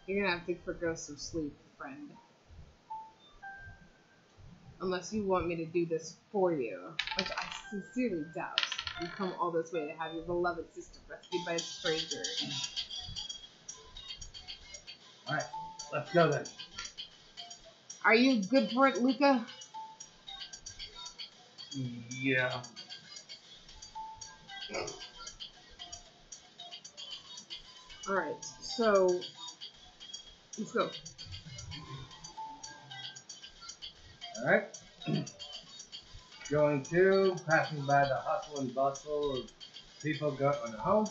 you're gonna have to forgo some sleep, friend. Unless you want me to do this for you, which I sincerely doubt. You come all this way to have your beloved sister rescued by a stranger. Alright, let's go then. Are you good for it, Luca? Yeah. Alright, so let's go. Alright. Going to, passing by the hustle and bustle of people going home.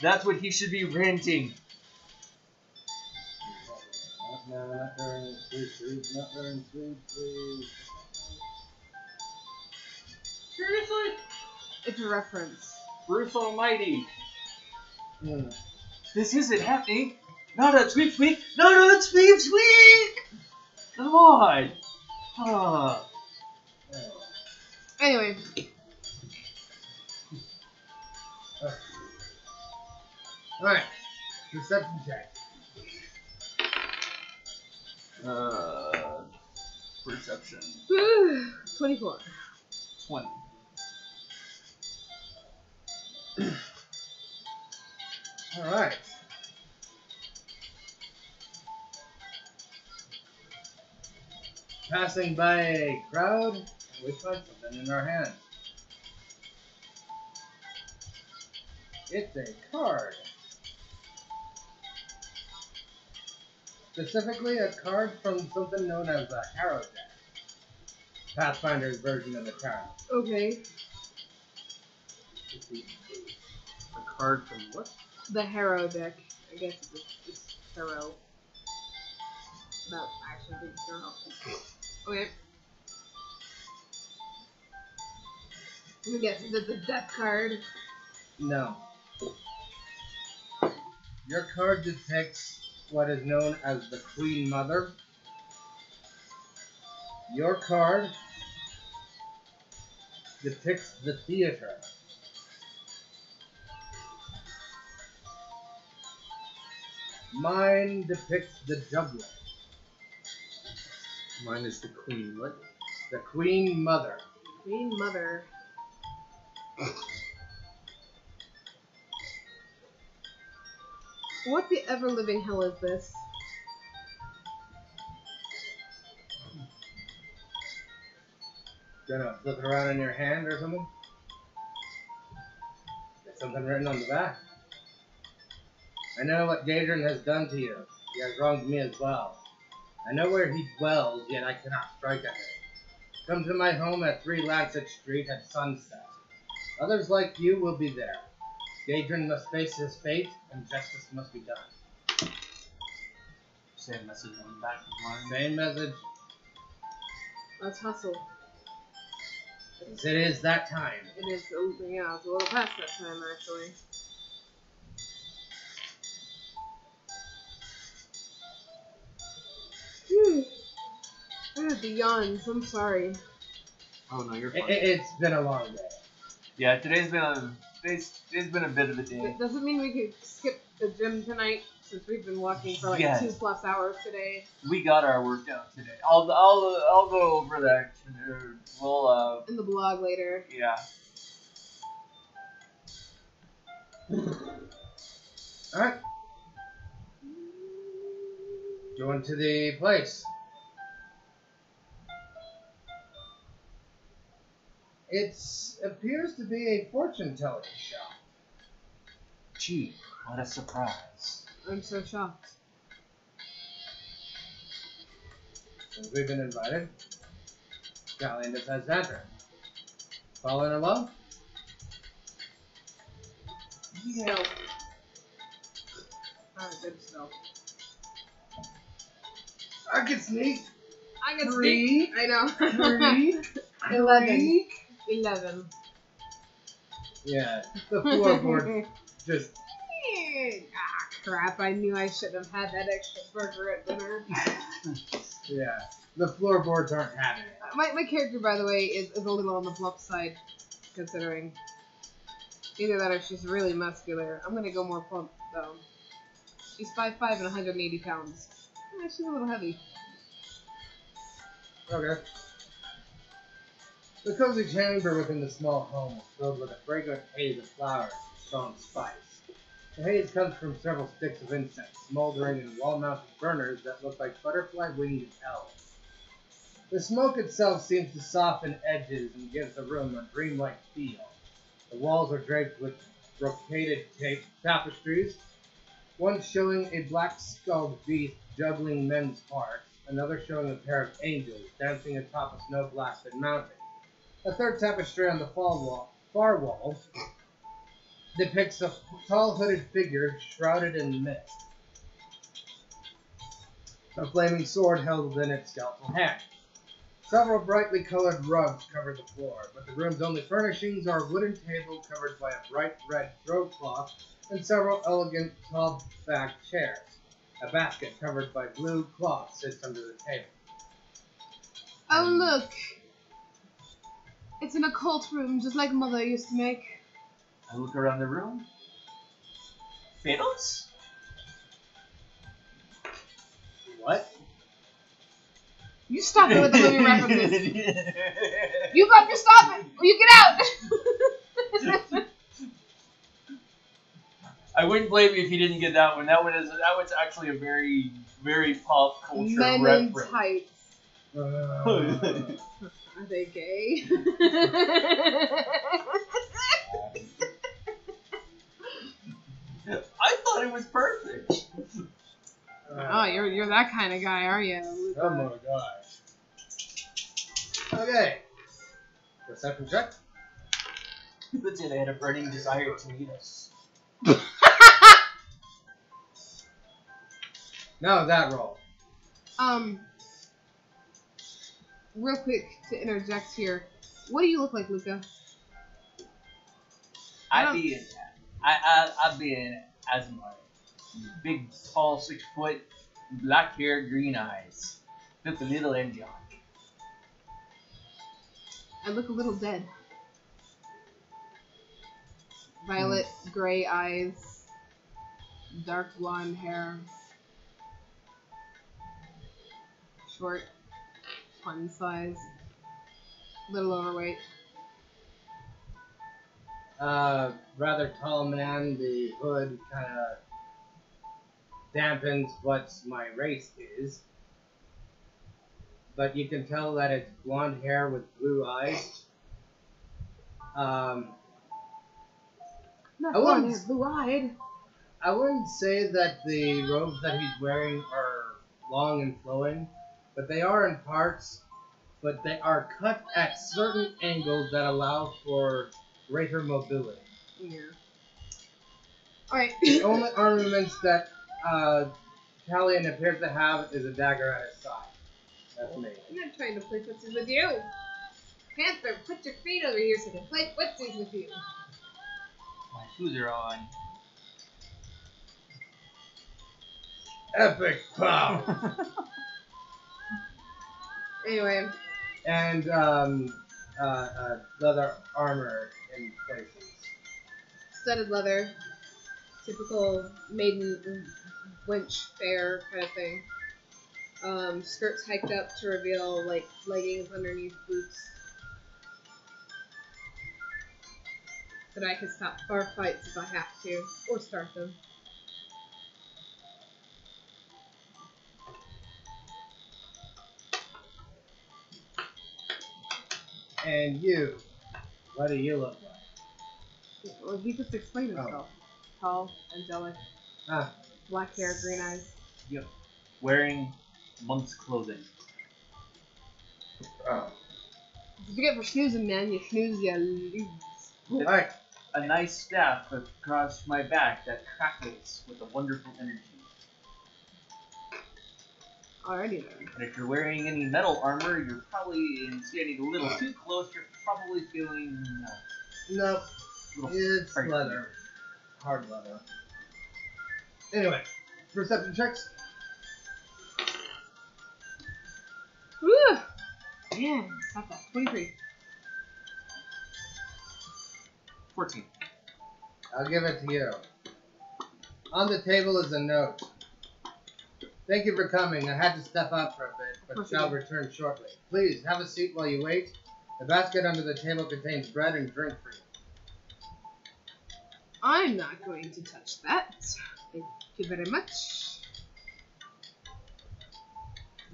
That's what he should be renting. Not during sleep, not during sleep, please. Seriously? It's a reference. Bruce Almighty. Hmm. This isn't happening. Not a Sweep Week. Not a Sweep Week. Come on. Ah. Anyway. Alright, perception check. Perception. 24. 20. Alright. Passing by a crowd, we find something in our hands. It's a card. Specifically, a card from something known as a Harrow deck. Pathfinder's version of the card. Okay. A card from what? The Harrow deck. I guess it's Harrow. Not actually being Harrow. Okay. Let me guess, is it the death card? No. Your card depicts what is known as the Queen Mother. Your card depicts the theater. Mine depicts the juggler. Mine is the Queen. What? The Queen Mother. Queen Mother. What the ever-living hell is this? Gonna flip it around in your hand or something? There's something written on the back. I know what Gadrin has done to you. He has wronged me as well. I know where he dwells, yet I cannot strike at him. Come to my home at 3 Lancet Street at sunset. Others like you will be there. Gadrin must face his fate, and justice must be done. Same message on the back of mine. Same message. Let's hustle. As it is that time. It is, yeah, it's a little past that time, actually. I had the yawns, I'm sorry. Oh no, you're fine. It's been a long day. Yeah, today's been a bit of a day. It doesn't mean we could skip the gym tonight, since we've been walking for like 2+ hours today. We got our workout today. I'll go over that. We'll In the blog later. Yeah. Alright. Going to the place. It appears to be a fortune-telling shop. Gee, what a surprise. I'm so shocked. Since we've been invited, Gallian decides to enter. Following along? Yeah. Not a good smell. I can sneak. I got Three. I know. 11. Yeah, the floorboard just. Crap! I knew I should have had that extra burger at dinner. Yeah, the floorboards aren't having it. My character, by the way, is a little on the bluff side, considering either that or she's really muscular. I'm gonna go more plump though. She's 5'5" and 180 pounds. Yeah, she's a little heavy. Okay. The cozy chamber within the small home was filled with a fragrant haze of flowers and strong spice. The haze comes from several sticks of incense, smoldering in wall-mounted burners that look like butterfly-winged elves. The smoke itself seems to soften edges and gives the room a dreamlike feel. The walls are draped with brocaded tapestries, one showing a black-skulled beast juggling men's hearts, another showing a pair of angels dancing atop a snow-blasted mountain. A third tapestry on the far wall depicts a tall hooded figure shrouded in mist, a flaming sword held within its skeletal hand. Several brightly colored rugs cover the floor, but the room's only furnishings are a wooden table covered by a bright red throat cloth and several elegant tall-backed chairs. A basket covered by blue cloth sits under the table. Oh, look! It's an occult room, just like Mother used to make. I look around the room. Fiddles? What? You stop it with the movie references. You got to stop it, or you get out. I wouldn't blame you if you didn't get that one. That was actually a very, very pop culture Men reference. in tights. Are they gay? I thought it was perfect. Oh, you're that kind of guy, are you? Oh my gosh. Okay. Perception check. Let's say they had a burning desire to meet us. Now that roll. Real quick to interject here. What do you look like, Luca? I'd be an Asmar. Big, tall, 6 foot, black hair, green eyes. Look a little angelic. I look a little dead. Violet, gray eyes, dark blonde hair, short, fun size, little overweight. Rather tall man. The hood kind of dampens what my race is. But you can tell that it's blonde hair with blue eyes. Not I wouldn't- blonde hair, blue-eyed. I wouldn't say that the robes that he's wearing are long and flowing, but they are in parts, but they are cut at certain angles that allow for greater mobility. Yeah. Alright. The only armaments that Talion appears to have is a dagger at his side. That's me. I'm not trying to play footsies with you. Panther, put your feet over here so I can play footsies with you. My shoes are on. Epic pow! Anyway. And leather armor in places. Studded leather. Typical maiden wench fair kind of thing. Skirts hiked up to reveal like leggings underneath boots. So that I can stop bar fights if I have to, or start them. And you, what do you look like? Well, he just explained himself. Tall, angelic, black hair, green eyes. Yep. Wearing monk's clothing. Oh. If you get for snoozing, man, you snooze, you lose. Alright. A nice staff across my back that crackles with a wonderful energy. Alrighty then. But if you're wearing any metal armor, you're probably standing a little too close. You're probably feeling Nope. It's leather. Hard leather. Anyway, perception checks. Woo! Man, stop that. 23. 14. I'll give it to you. On the table is a note. Thank you for coming. I had to step out for a bit, but shall return shortly. Please, have a seat while you wait. The basket under the table contains bread and drink for you. I'm not going to touch that. Thank you very much.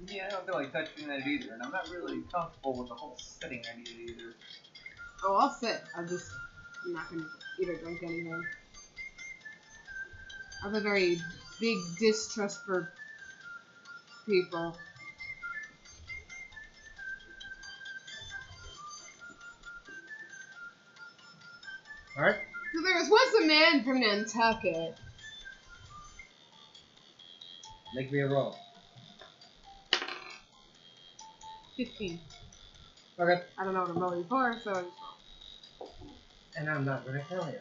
Yeah, I don't feel like touching that either, and I'm not really comfortable with the whole sitting idea either. Oh, I'll sit. I'm not going to eat or drink anything. I have a very big distrust for people. Alright. So there was once a man from Nantucket. Make me a roll. 15. Okay. I don't know what I'm rolling for, so I just roll. And I'm not going to tell you.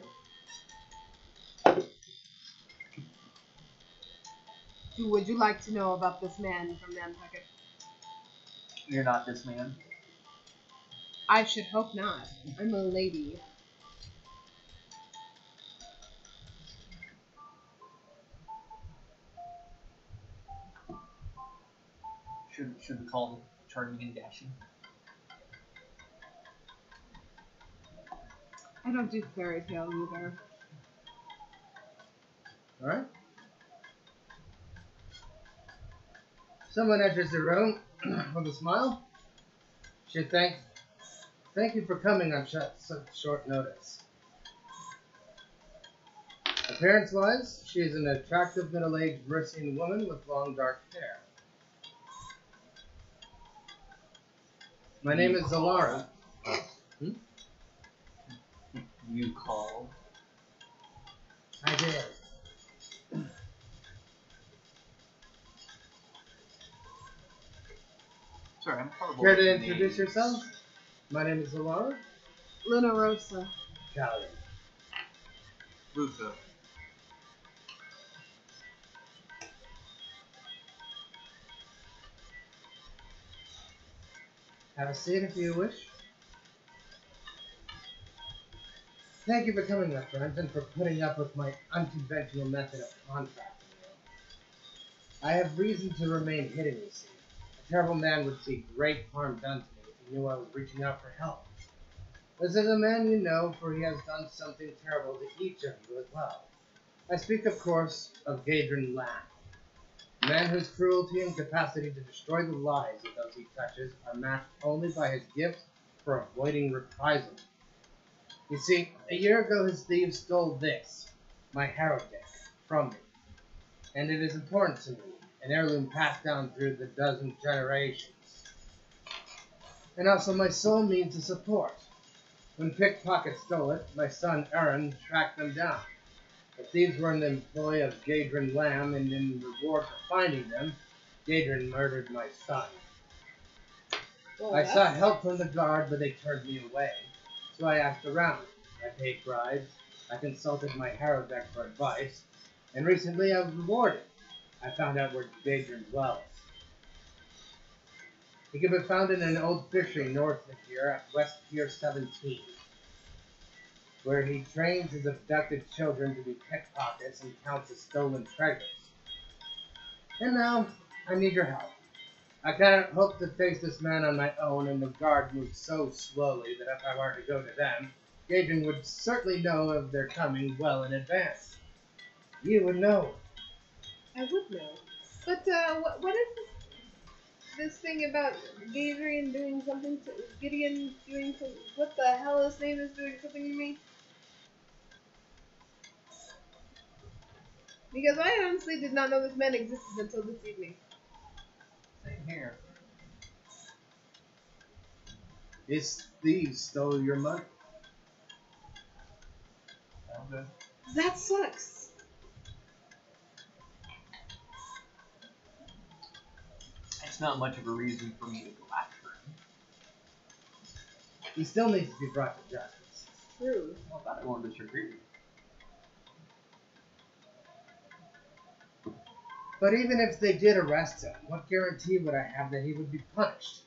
Would you like to know about this man from Nantucket? You're not this man. I should hope not. I'm a lady. Should we call him charming and dashing? I don't do fairy tale either. Alright. Someone enters the room with a smile. She thank you for coming on such short notice. Appearance-wise, she is an attractive middle-aged Mercian woman with long dark hair. My name is Zalara. You called. I did. Sorry, I'm horrible. Care to introduce yourself? My name is Zalara. Luna Rosa. Callie. Luca. Have a seat if you wish. Thank you for coming, my friends, and for putting up with my unconventional method of contracting you. I have reason to remain hidden, you see. A terrible man would see great harm done to me if he knew I was reaching out for help. This is a man you know, for he has done something terrible to each of you as well. I speak, of course, of Gadrin Lamb, a man whose cruelty and capacity to destroy the lives of those he touches are matched only by his gift for avoiding reprisal. You see, a year ago his thieves stole this, my harrow deck, from me. And it is important to me, an heirloom passed down through the dozen generations. And also my sole means of support. When pickpockets stole it, my son Aaron tracked them down. The thieves were in the employ of Gadrin Lamb, and in reward for finding them, Gadrin murdered my son. Well, I sought help from the guard, but they turned me away. So I asked around. I paid bribes. I consulted my harrow deck for advice. And recently I was rewarded. I found out where Gadrin dwells. He can be found in an old fishery north of here at West Pier 17, where he trains his abducted children to be pickpockets and counts his stolen treasures. And now, I need your help. I cannot hope to face this man on my own, and the guard moves so slowly that if I were to go to them, Gadrin would certainly know of their coming well in advance. You would know. I would know. But, what is this thing about Gideon doing something to... Gideon doing some... What the hell his name is doing something to me? Because I honestly did not know this man existed until this evening. Same here. His thieves stole your money. Okay. That sucks. That's not much of a reason for me to go after him. He still needs to be brought to justice. True. Well, that I won't disagree with. But even if they did arrest him, what guarantee would I have that he would be punished?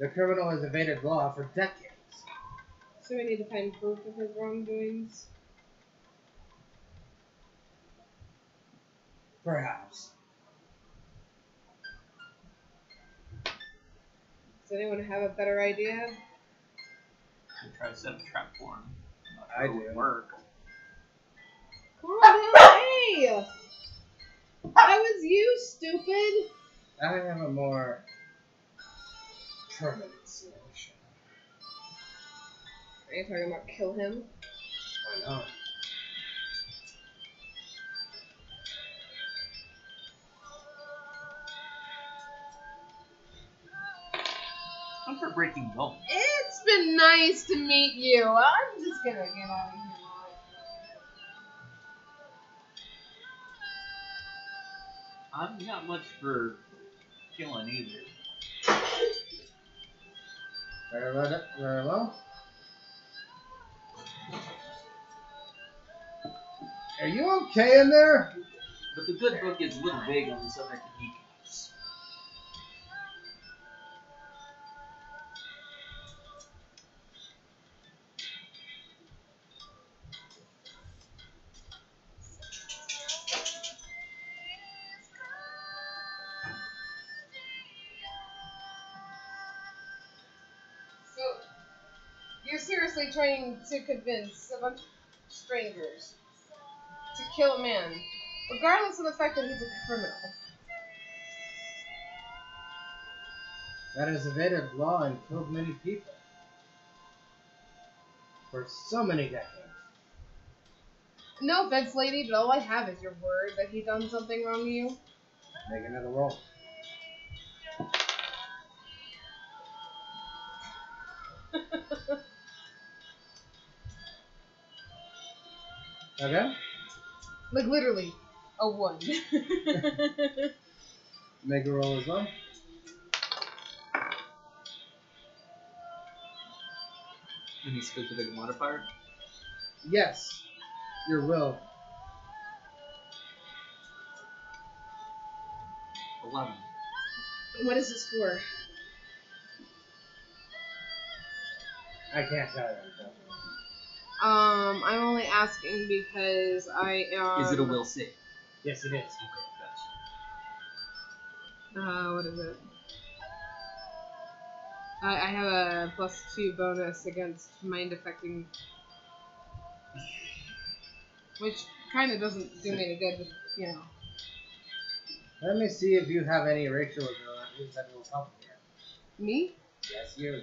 The criminal has evaded law for decades. So we need to find proof of his wrongdoings? Perhaps. Does anyone have a better idea? I try to set a trap for him. I It would do. work. Come on, hey! That was you, stupid! I have a more permanent solution. Are you talking about kill him? Why not? I'm for breaking bones. It's been nice to meet you. I'm just gonna get out of here. I'm not much for killing either. Very well. Very well. Are you okay in there? But the good book is a little vague on the subject of kneecaps. So, you're seriously trying to convince a bunch of strangers to kill a man, regardless of the fact that he's a criminal. That has evaded law and killed many people. For so many decades. No offense, lady, but all I have is your word that he done something wrong to you. Make another roll. Okay. Like, literally, a 1. Make a roll as well. Any specific modifier? Yes. Your will. 11. What is this for? I can't tell you. I'm only asking because I am... Is it a will save? Yes, it is. what is it? I have a +2 bonus against mind affecting, which kind of doesn't do me any good, but, you know. Let me see if you have any racial abilities that will help here. Me? Yes, you.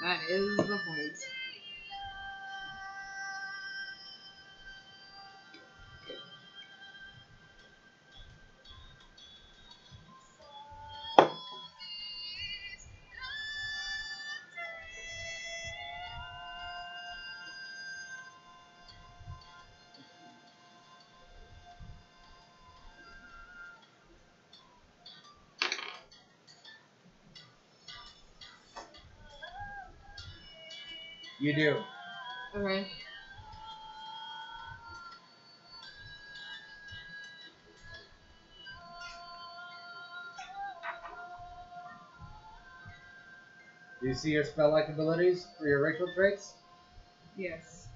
That is the point. You do. Okay. Do you see your spell-like abilities for your racial traits? Yes.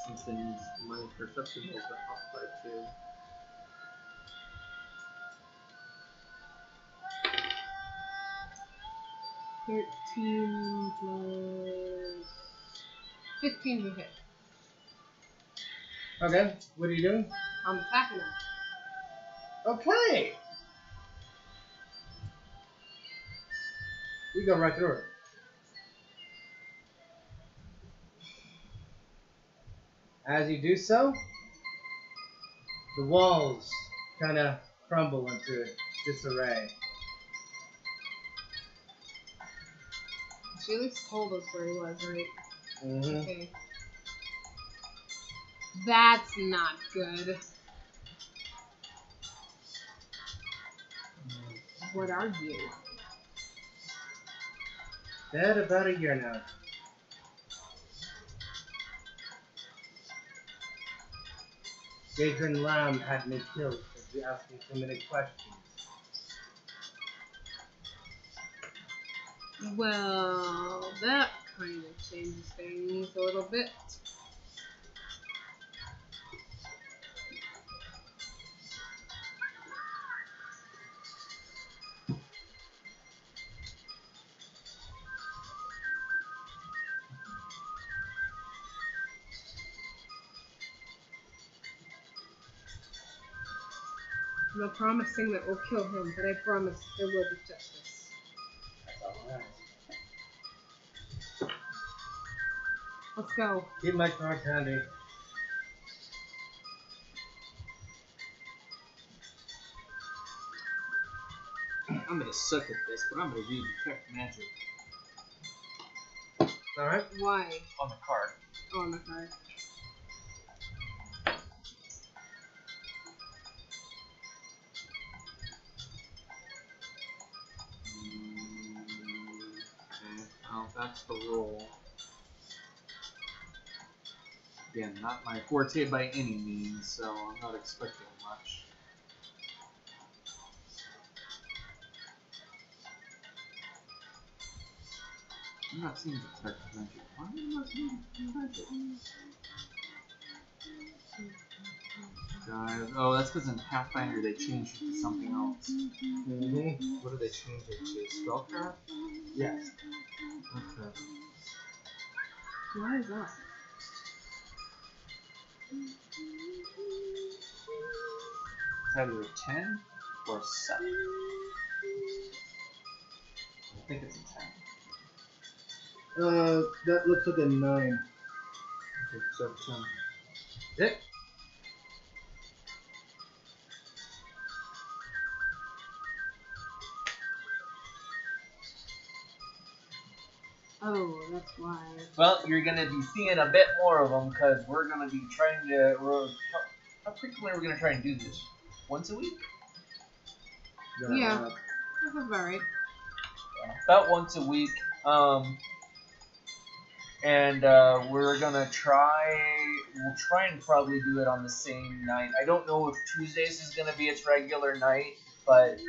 Since then, my perception was up by 2. +... 15 to hit. Okay. What are you doing? I'm attacking him. Okay. We go right through it. As you do so, the walls kind of crumble into disarray. She at least told us where he was, right? Mm-hmm. Okay. That's not good. What are you? Dead about a year now. Adrian Lamb had me killed for asking too many questions. Well, that kind of changes things a little bit. I'm not promising that we'll kill him, but I promise there will be justice. That's all I ask. Let's go. Keep my cards handy. I'm gonna suck at this, but I'm gonna read detect magic. Alright. Why? On the card. Oh, on the card. Okay, well, that's the roll. Again, not my forte by any means, so I'm not expecting much. I'm not seeing detect magic. Why am I not seeing detect magic? Guys, oh, that's because in Pathfinder they changed it to something else. Mm-hmm. What did they change it to? Spellcraft? Yes. Okay. Why is that? It's either a 10 or a 7. I think it's a 10. That looks like a 9. Okay, so 10. Dick? Oh, that's why. Well, you're gonna be seeing a bit more of them because we're gonna be trying to. How frequently are we gonna try and do this? Once a week? Yeah. That's about right. About once a week. And we're gonna try. We'll try and probably do it on the same night. I don't know if Tuesdays is gonna be its regular night, but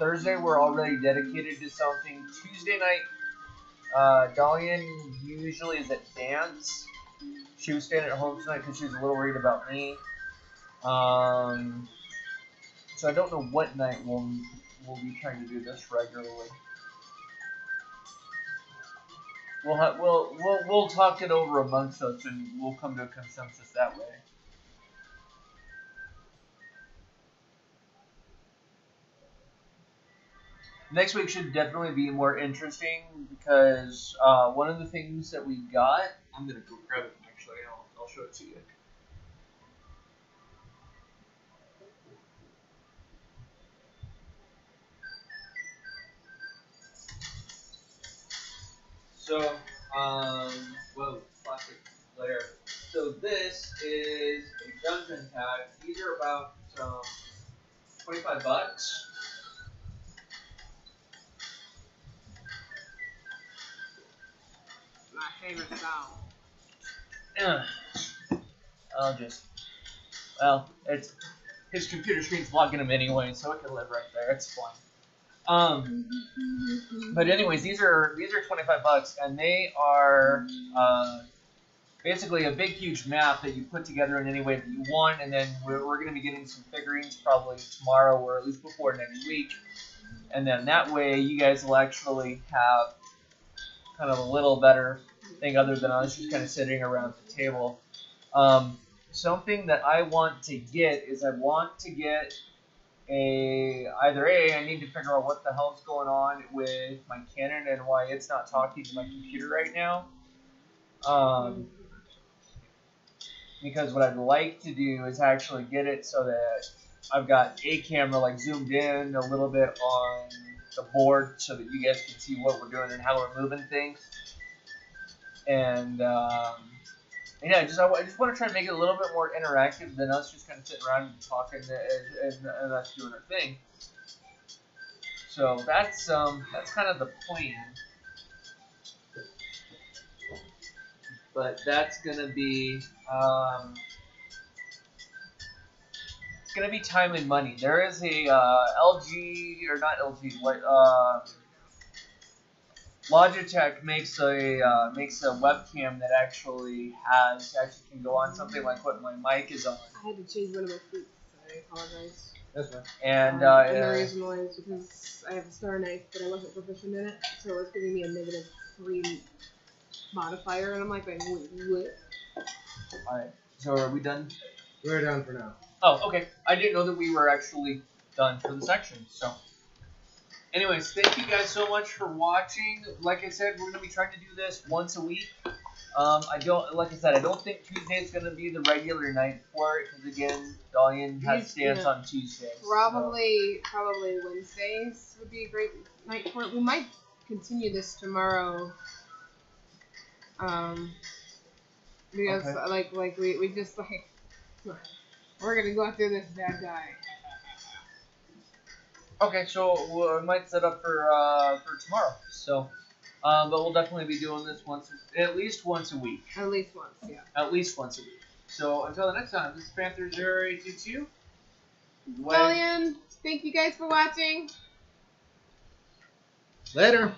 Thursday we're already dedicated to something. Tuesday night. Dalian usually is at dance. She was staying at home tonight because she was a little worried about me. So I don't know what night we'll be trying to do this regularly. We'll talk it over amongst us and we'll come to a consensus that way. Next week should definitely be more interesting because one of the things that we got, I'm gonna go grab it actually. I'll show it to you. So, whoa, plastic layer. So this is a dungeon tag. These are about $25. My favorite style. It's his computer screen's blocking him anyway, so it can live right there. It's fine. But anyways, these are $25, and they are basically a big, huge map that you put together in any way that you want, and then we're going to be getting some figurines probably tomorrow or at least before next week, and then that way you guys will actually have kind of a little better thing other than us just kind of sitting around the table. something that I want to get is I want to get I need to figure out what the hell's going on with my Canon and why it's not talking to my computer right now. Because what I'd like to do is actually get it so that I've got a camera like zoomed in a little bit on the board so that you guys can see what we're doing and how we're moving things. And yeah, I just want to try and make it a little bit more interactive than us just kind of sitting around and talking and us doing our thing. So that's kind of the plan. But that's gonna be it's gonna be time and money. There is a LG or not LG, Logitech makes a webcam that actually can go on something like what my mic is on. I had to change one of my feet, so I apologize. That's fine. And the reason why is because I have a star knife, but I wasn't proficient in it, so it was giving me a -3 modifier, and I'm like, wait, what? Alright, so are we done? We're done for now. Oh, okay. I didn't know that we were actually done for the section, so. Anyways, thank you guys so much for watching. Like I said, we're going to be trying to do this once a week. I don't think Tuesday is going to be the regular night for it, because again, Dalian has stance on Tuesdays. Probably Wednesdays would be a great night for it. We might continue this tomorrow. Because we just we're gonna go after this bad guy. Okay, so we might set up for tomorrow. So, but we'll definitely be doing this at least once a week. At least once, yeah. At least once a week. So until the next time, this is Panther 0822. Dalian, thank you guys for watching. Later.